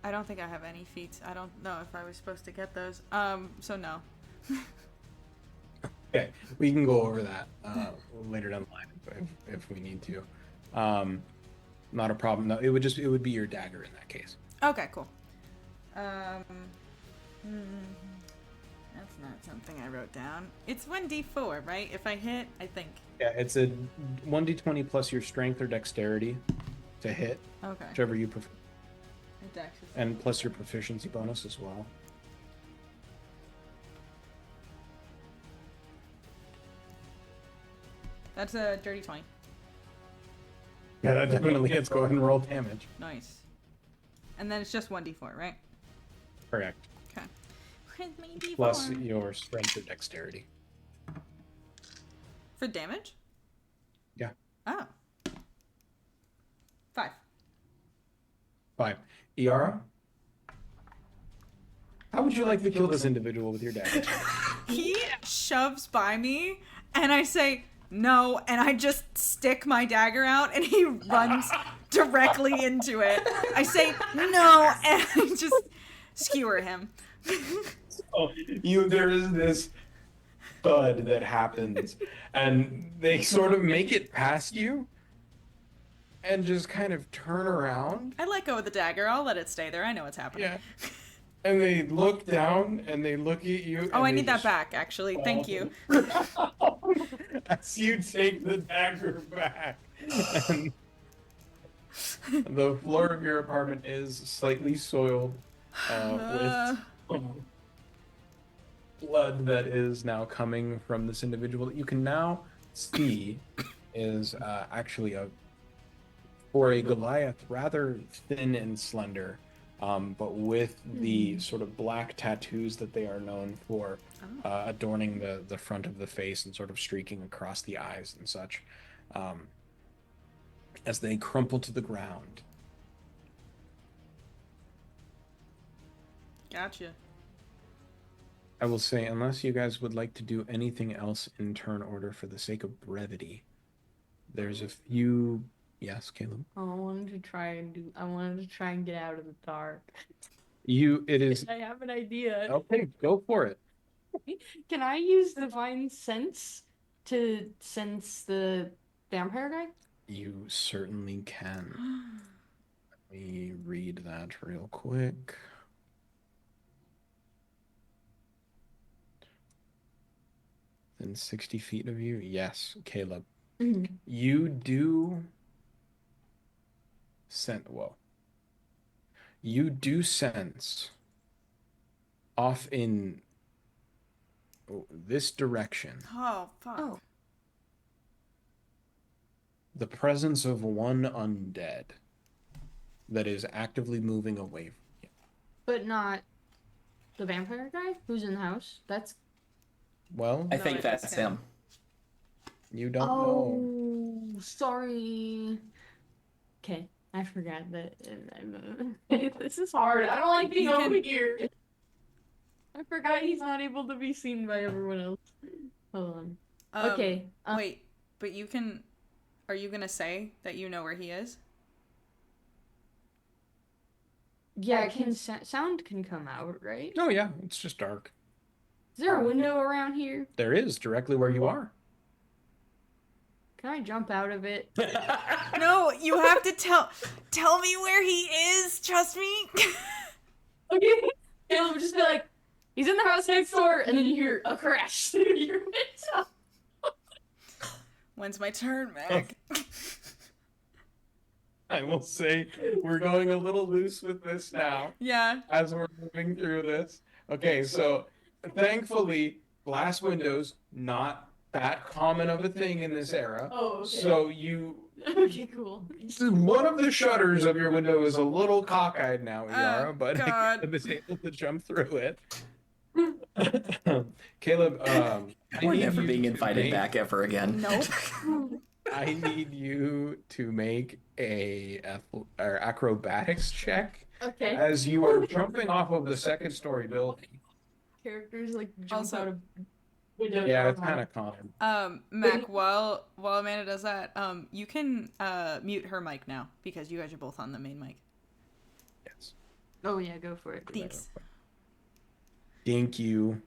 I don't think I have any feats. I don't know if I was supposed to get those. So no. Okay, we can go over that later down the line if we need to. Not a problem. No, it would be your dagger in that case. Okay, cool. That's not something I wrote down. It's 1d4, right? If I hit, I think. Yeah, it's a 1d20 plus your strength or dexterity to hit, Okay. whichever you prefer, My dex is- and plus your proficiency bonus as well. That's a dirty 20. Yeah, that definitely hits. Go ahead and roll damage. Nice. And then it's just 1d4, right? Correct. Okay. Where's my d4? Plus your strength or dexterity. For damage? Yeah. Oh. 5. 5. Iara? How would you like to kill this individual with your dagger? He shoves by me, and I say, no, and I just stick my dagger out, and he runs directly into it. I say, no, and I just skewer him. Oh, there is this thud that happens, and they sort of make it past you, and just kind of turn around. I let go of the dagger. I'll let it stay there. I know what's happening. Yeah. And they look down, and they look at you. Oh, and I they need that just back, actually. Thank you. As you take the dagger back, and the floor of your apartment is slightly soiled with blood that is now coming from this individual. That you can now see is actually for a Goliath, rather thin and slender, but with the sort of black tattoos that they are known for, adorning the front of the face and sort of streaking across the eyes and such, as they crumple to the ground. Gotcha. I will say, unless you guys would like to do anything else in turn order for the sake of brevity, there's a few. Yes, Caleb. I wanted to try and get out of the dark. It is. I have an idea. Okay, go for it. Can I use divine sense to sense the vampire guy? You certainly can. Let me read that real quick. Within 60 feet of you? Yes, Caleb. You do you do sense off in this direction Oh, fuck. Oh. the presence of one undead that is actively moving away from you. But not the vampire guy who's in the house? That's... Well, I think that's him. you don't know. Oh, sorry. Okay, I forgot that. This is hard. I don't like being over here. I forgot he's not able to be seen by everyone else. Hold on. Okay. Wait, but you can... Are you gonna say that you know where he is? Yeah, sound can come out, right? Oh yeah, it's just dark. Is there a window around here? There is, directly where you are. Can I jump out of it? No, you have to tell me where he is. Trust me. Okay. It'll just be like, he's in the house next door, and then you hear a crash through your window. When's my turn, Meg? I will say we're going a little loose with this now Yeah. as we're moving through this. Okay, so thankfully, glass windows, not that common of a thing in this era. Oh, okay. So you Okay, cool. One of the shutters of your window is a little cockeyed now, Yara, but God. Caleb is able to jump through it. Caleb, I We're need never you being to invited make- back ever again. Nope. I need you to make a acrobatics check Okay. as you are jumping off of the second story building. Characters like jump Also- out of windows. Yeah, it's kind of common. Mac, while Amanda does that, you can mute her mic now because you guys are both on the main mic. Yes. Oh yeah, go for it. Thanks. Thank you.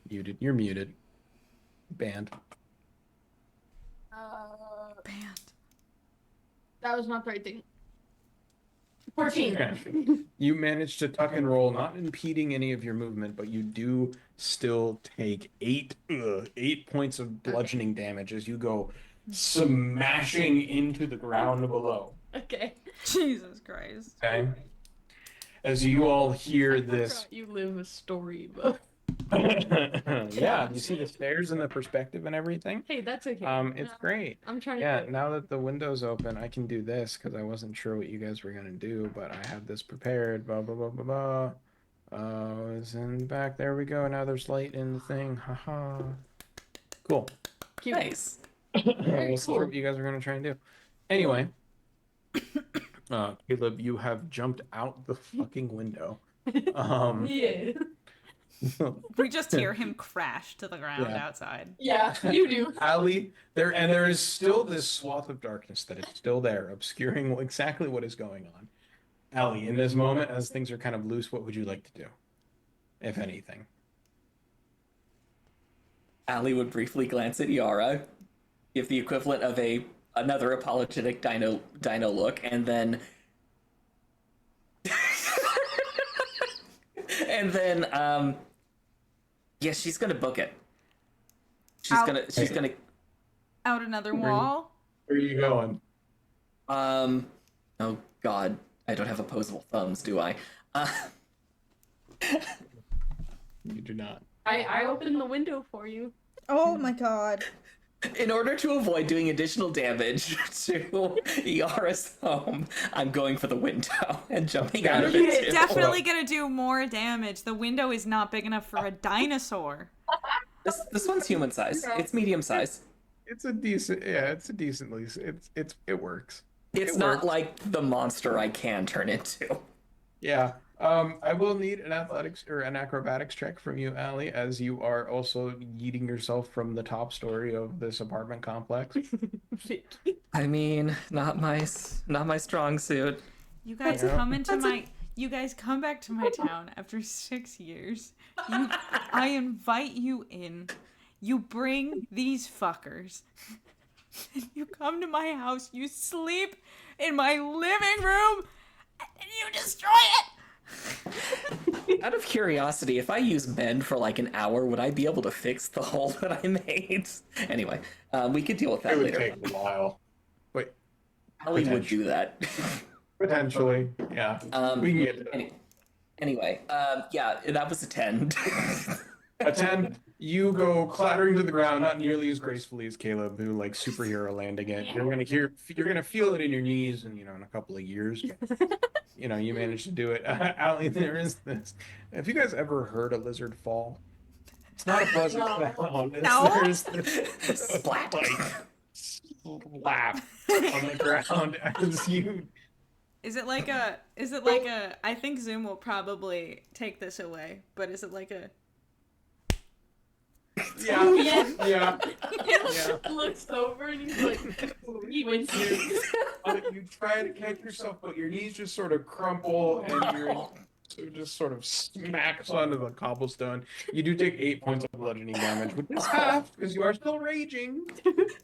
Muted. You're muted. Banned. Band. That was not the right thing. 14. Okay. You managed to tuck and roll, not impeding any of your movement, but you do still take 8 points of bludgeoning damage as you go smashing into the ground below. Okay. Jesus Christ. Okay. As you all hear this. You live a story, but Yeah, you see the stairs and the perspective and everything? hey, that's okay. It's great. I'm trying to. Yeah, now that the window's open, I can do this because I wasn't sure what you guys were gonna do, but I have this prepared. Blah blah blah blah blah. Oh, it's in the back. There we go. Now there's light in the thing. Haha. Cool. Cute. Nice. We'll see what you guys are gonna try and do. Anyway, Caleb, you have jumped out the fucking window. Yeah. We just hear him crash to the ground Yeah. outside. Yeah, you do. Allie, there is still this swath of darkness that is still there, obscuring exactly what is going on. Allie, in this moment, as things are kind of loose, what would you like to do, if anything? Allie would briefly glance at Yara, give the equivalent of another apologetic dino look, and then yeah, she's gonna book it. She's Ow. gonna Out another Where- wall. Where are you going? oh god, I don't have opposable thumbs, do I? You do not. I opened the window for you. Oh my god. In order to avoid doing additional damage to Yara's home, I'm going for the window and jumping out of it. It's too. definitely gonna do more damage. The window is not big enough for a dinosaur. This one's human size. It's medium size. It's a decent. Yeah, it's a decently. It works. It's It not works. like the monster I can turn into. Yeah. I will need an athletics or an acrobatics check from you, Allie, as you are also yeeting yourself from the top story of this apartment complex. I mean, not my strong suit. You guys Yeah. come into my. You guys come back to my town after 6 years. I invite you in. You bring these fuckers. You come to my house. You sleep in my living room, and you destroy it. Out of curiosity, if I use mend for like an hour, would I be able to fix the hole that I made? Anyway, we could deal with that It would later. take a while. Wait, Allie would do that. potentially, yeah. We can get to that. Anyway, yeah, that was a 10. A 10, you go clattering to the ground, not nearly as gracefully as Caleb, who like superhero landing it. You're gonna feel it in your knees, and in a couple of years, you managed to do it. Allie, there is this. Have you guys ever heard a lizard fall? It's not a pleasant sound. No. There's this Splat. slap on the ground as you. Is it like a? I think Zoom will probably take this away, but is it like a? Yeah. Yes. Yeah. He looks over and he's like, he wins. You try to catch yourself, but your knees just sort of crumple and you're just sort of smacks onto the cobblestone. You do take 8 points of bludgeoning damage, which is half because you are still raging.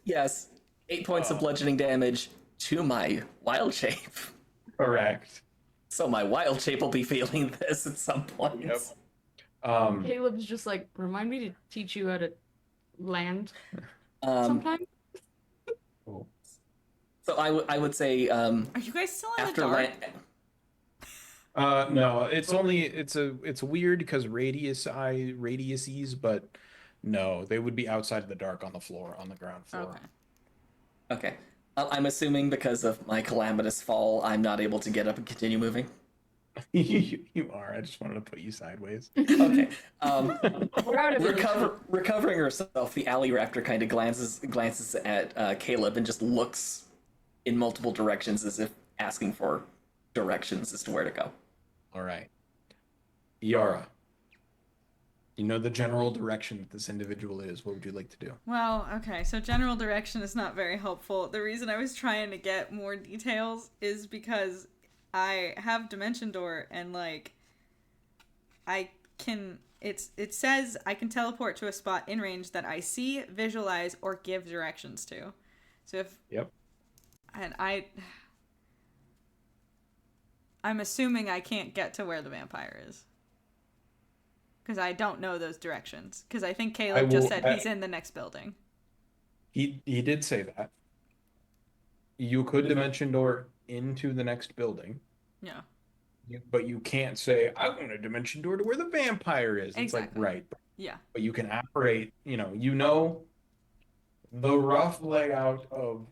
Yes, 8 points of bludgeoning damage to my wild shape. Correct. So my wild shape will be feeling this at some point. Yep. Caleb's just like, remind me to teach you how to land sometime. Cool. So I would say Are you guys still in the after dark? No, it's weird because radiuses, but no, they would be outside of the dark on the floor, on the ground floor. Okay. Okay. I'm assuming because of my calamitous fall, I'm not able to get up and continue moving. You are. I just wanted to put you sideways. Okay. Proud of you. Recovering herself, the alley raptor kind of glances at Caleb and just looks in multiple directions as if asking for directions as to where to go. All right. Yara, you know the general direction that this individual is. What would you like to do? Well, okay, so general direction is not very helpful. The reason I was trying to get more details is because I have Dimension Door and like I can it says I can teleport to a spot in range that I see, visualize, or give directions to. So if Yep. and I'm assuming I can't get to where the vampire is. Because I don't know those directions. Because I think Caleb just said he's in the next building. He did say that. You could dimension door into the next building. Yeah. But you can't say, I want a dimension door to where the vampire is. It's Exactly. like, right. Yeah. But you can operate, you know the rough layout of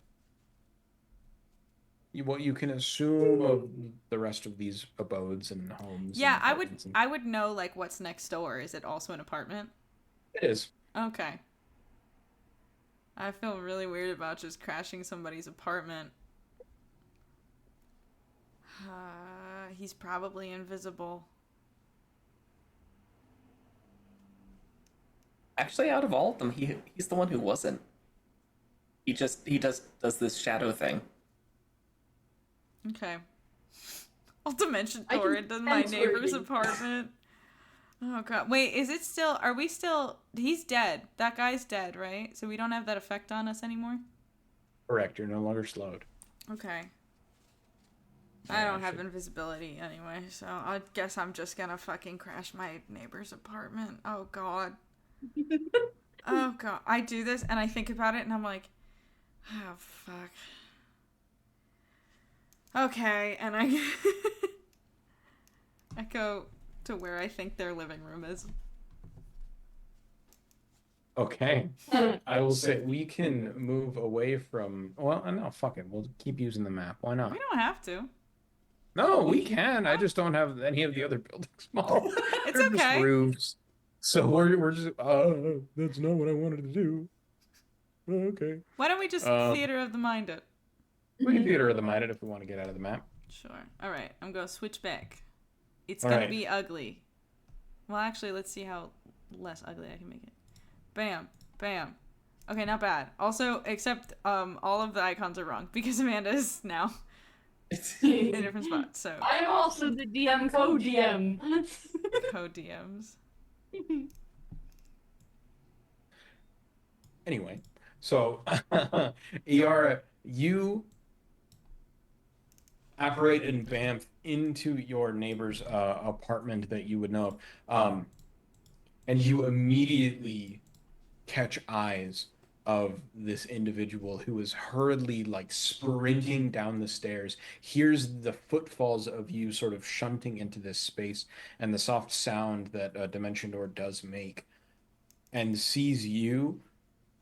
what you can assume of the rest of these abodes and homes. Yeah, and apartments I would know like what's next door. Is it also an apartment? It is. Okay. I feel really weird about just crashing somebody's apartment. He's probably invisible. Actually, out of all of them, he's the one who wasn't. He does this shadow thing. Okay. I'll dimension door into my neighbor's apartment. Oh god. Wait, is it still are we still he's dead. That guy's dead, right? So we don't have that effect on us anymore? Correct. You're no longer slowed. Okay. I don't have invisibility anyway, so I guess I'm just gonna fucking crash my neighbor's apartment. Oh god. Oh god. I do this and I think about it and I'm like, oh fuck. Okay, and I I go to where I think their living room is. Okay. I will say we can move away from. Well, no, fuck it. We'll keep using the map. Why not? We don't have to. No, we can. I just don't have any of the other buildings small. It's They're just okay. roofs. So we're just. That's not what I wanted to do. Okay. Why don't we just theater of the mind it? We can theater of the mind it if we want to get out of the map. Sure. All right. I'm going to switch back. It's All going right. to be ugly. Well, actually, let's see how less ugly I can make it. Bam. Bam. Okay, not bad. Also, except all of the icons are wrong because Amanda is now in a different spot. So I'm also the DM co-DM. co-DMs. Anyway, so Iara, you operate and bamf into your neighbor's apartment that you would know of, and you immediately catch eyes of this individual who is hurriedly like sprinting down the stairs, hears the footfalls of you sort of shunting into this space and the soft sound that Dimension Door does make, and sees you,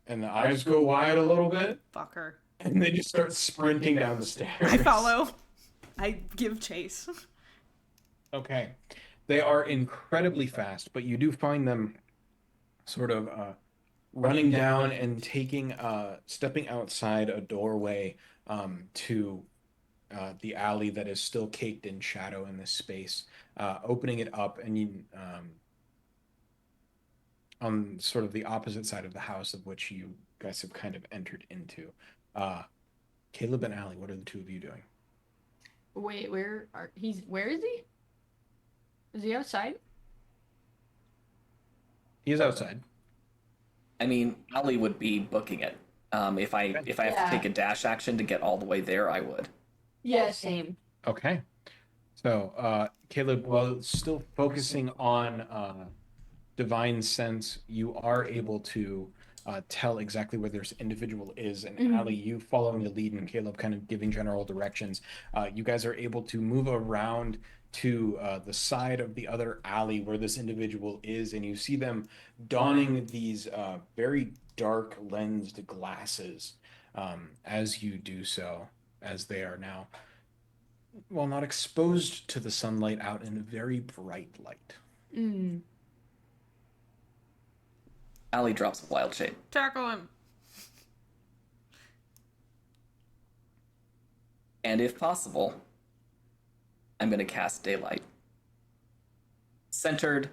and the eyes go wide a little bit, Fucker. and they just start sprinting down the stairs. I follow. I give chase. Okay. They are incredibly fast, but you do find them sort of running down and taking, stepping outside a doorway to the alley that is still caked in shadow in this space, opening it up, and you, on sort of the opposite side of the house of which you guys have kind of entered into. Caleb and Allie, what are the two of you doing? Wait, where is he? Is he outside? He is outside. I mean, Ali would be booking it. If I have to take a dash action to get all the way there, I would. Yeah, same. Okay. So, Caleb, while still focusing on divine sense, you are able to tell exactly where this individual is. And Ali, you following the lead and Caleb kind of giving general directions, you guys are able to move around to the side of the other alley where this individual is, and you see them donning these very dark lensed glasses As you do so, as they are now, well, not exposed to the sunlight, out in a very bright light. Mm. Allie drops a wild shape. Tackle him. And if possible, I'm going to cast Daylight. Centered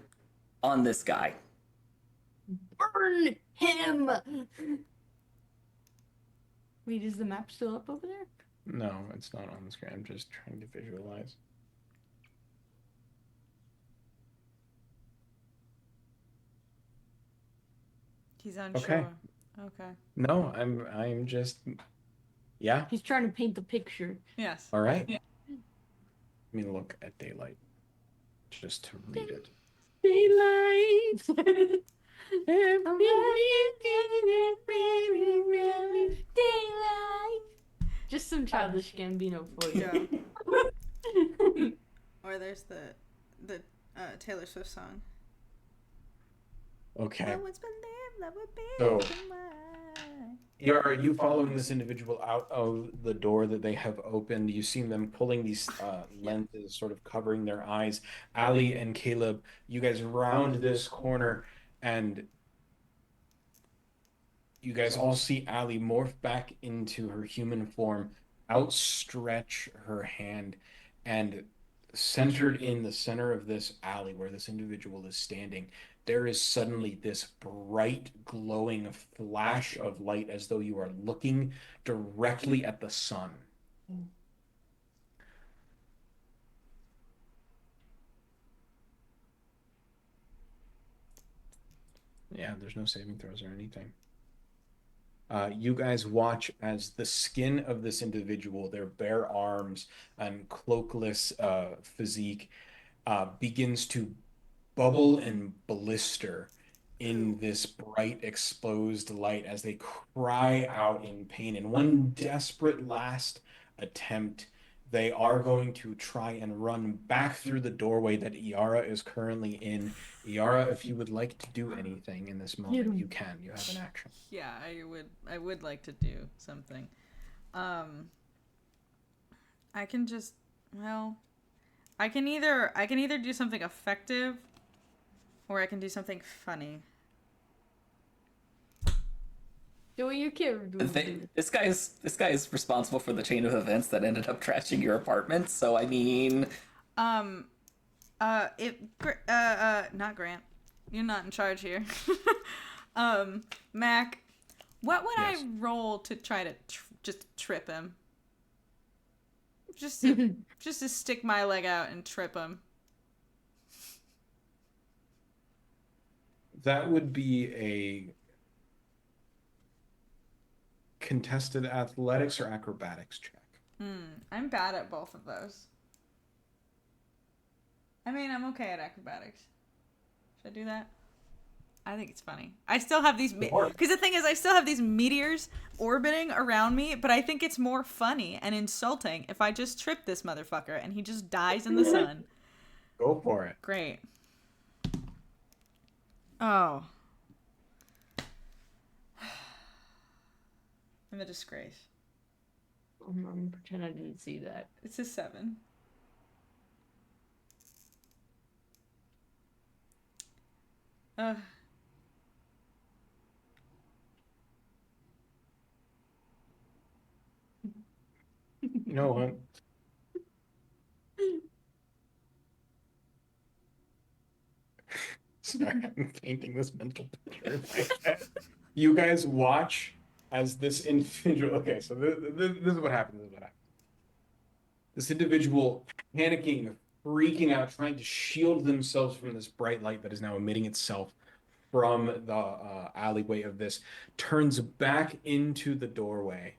on this guy. Burn him! Wait, is the map still up over there? No, it's not on the screen. I'm just trying to visualize. He's unsure. Okay. Okay. No, I'm just, yeah. He's trying to paint the picture. Yes. All right. Let me look at Daylight just to read it. Daylight! Daylight! Just some childish Gambino for you. Yeah. Or there's the Taylor Swift song. Okay. No one's believed that would be So- mine. Are you following this individual out of the door that they have opened? You see them pulling these lenses, sort of covering their eyes. Ali and Caleb, you guys round this corner, and you guys all see Ali morph back into her human form, outstretch her hand, and centered in the center of this alley where this individual is standing, there is suddenly this bright, glowing flash of light as though you are looking directly at the sun. Yeah, there's no saving throws or anything. You guys watch as the skin of this individual, their bare arms and cloakless physique, begins to bubble and blister in this bright exposed light as they cry out in pain. In one desperate last attempt, they are going to try and run back through the doorway that Iara is currently in. Iara, if you would like to do anything in this moment, you can. You have an action. Yeah, I would like to do something. I can just, well, I can either do something effective or I can do something funny. Do what you can do. This guy is responsible for the chain of events that ended up trashing your apartment. So I mean, Not Grant. You're not in charge here. Mac, what would Yes. I roll to try to just trip him? Just to stick my leg out and trip him. That would be a contested athletics or acrobatics check. I'm bad at both of those. I mean, I'm okay at acrobatics. Should I do that? I think it's funny. I still have these because the thing is, I still have these meteors orbiting around me, but I think it's more funny and insulting if I just trip this motherfucker and he just dies in the sun. Go for it. Great. Oh. I'm a disgrace. I'm gonna pretend I didn't see that. It's a 7. You know what? Sorry, I'm painting this mental picture in my head. You guys watch as this individual. Okay, so this is what happens. This is what happens. This individual panicking, freaking out, trying to shield themselves from this bright light that is now emitting itself from the alleyway of this, turns back into the doorway,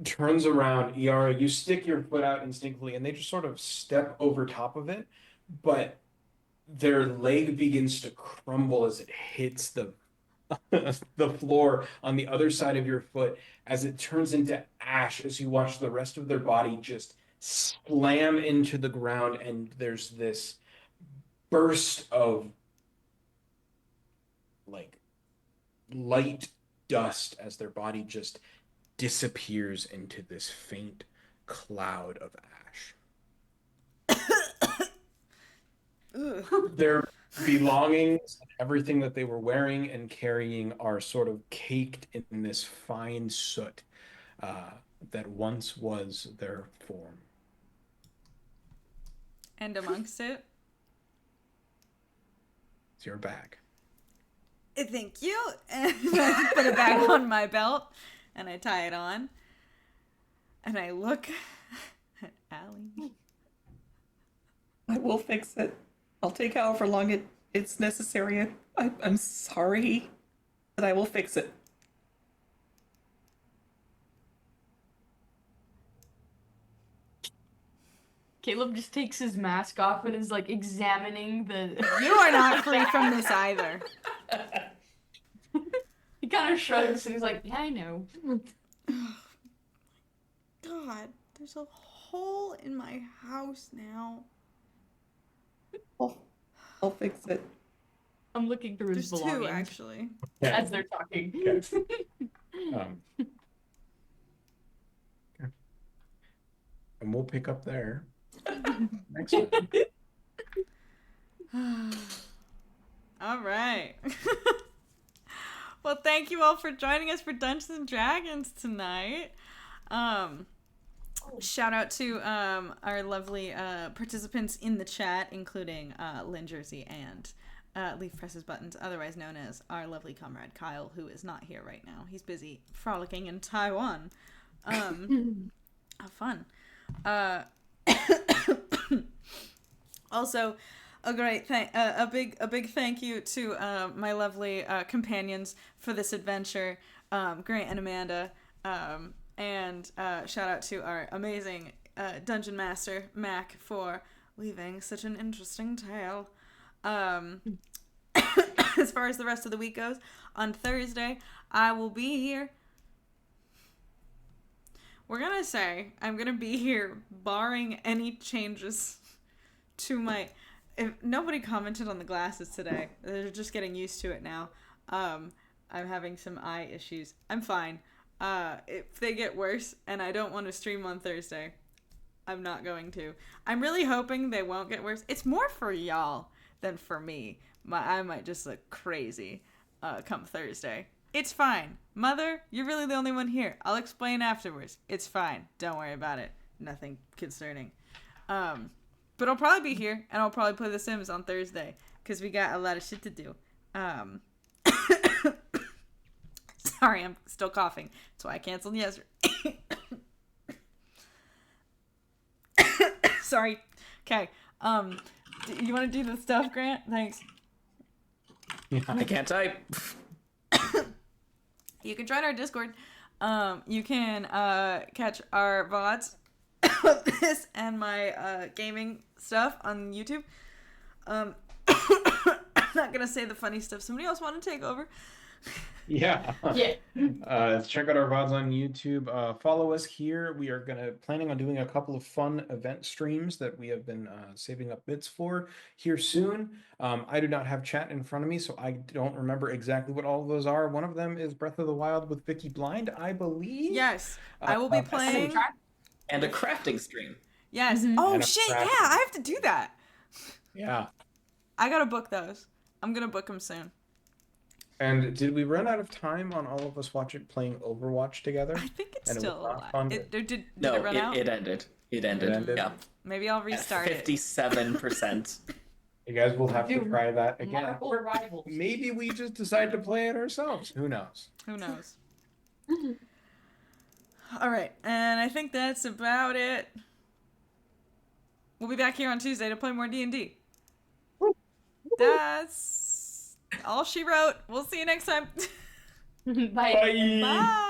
turns around. Iara, you stick your foot out instinctively, and they just sort of step over top of it, but their leg begins to crumble as it hits the the floor on the other side of your foot, as it turns into ash as you watch the rest of their body just slam into the ground, and there's this burst of like light dust as their body just disappears into this faint cloud of ash. Their belongings and everything that they were wearing and carrying are sort of caked in this fine soot that once was their form. And amongst it, It's your bag. thank you. And I put it back on my belt and I tie it on. And I look at Allie. I will fix it. I'll take however long it's necessary. I'm sorry, but I will fix it. Caleb just takes his mask off and is like examining the. You are not free from this either. He kind of shrugs and he's like, "Yeah, I know." God, there's a hole in my house now. I'll fix it. I'm looking through his There's belongings two, actually. as they're talking. Um, okay. And we'll pick up there next time. All right. Well, thank you all for joining us for Dungeons and Dragons tonight. Shout out to our lovely participants in the chat, including Lynn Jersey and Leaf Presses Buttons, otherwise known as our lovely comrade Kyle, who is not here right now. He's busy frolicking in Taiwan. How fun. Also, a big thank you to my lovely companions for this adventure, Grant and Amanda. And shout out to our amazing Dungeon Master, Mac, for weaving such an interesting tale. As far as the rest of the week goes, on Thursday, I will be here. We're going to say I'm going to be here barring any changes to my... If nobody commented on the glasses today. They're just getting used to it now. I'm having some eye issues. I'm fine. If they get worse and I don't want to stream on Thursday, I'm not going to. I'm really hoping they won't get worse. It's more for y'all than for me. I might just look crazy come Thursday. It's fine. Mother, you're really the only one here. I'll explain afterwards. It's fine. Don't worry about it. Nothing concerning. But I'll probably be here, and I'll probably play The Sims on Thursday, because we got a lot of shit to do. Sorry, I'm still coughing. That's why I canceled yesterday. Sorry. Okay. You want to do the stuff, Grant? Thanks. Yeah. I can't type. You can join our Discord. You can catch our VODs of this and my gaming stuff on YouTube. I'm not going to say the funny stuff. Somebody else want to take over? Yeah. Check out our VODs on YouTube. Follow us here. We are planning on doing a couple of fun event streams that we have been saving up bits for here soon. I do not have chat in front of me, so I don't remember exactly what all of those are. One of them is Breath of the Wild with Vicky Blind, I believe. Yes. I will be playing. And a crafting stream. Yes. Mm-hmm. Oh, shit. Yeah, I have to do that. Yeah. I got to book those. I'm going to book them soon. And did we run out of time on all of us playing Overwatch together? I think it's And it still was not alive. fun? Did it run out? It ended. It ended. Yeah. Maybe I'll restart it. 57%. You guys will have to try that again. Marvel Rivals. Maybe we just decide to play it ourselves. Who knows? Who knows? All right. And I think that's about it. We'll be back here on Tuesday to play more D&D. That's all she wrote. We'll see you next time. Bye. Bye. Bye.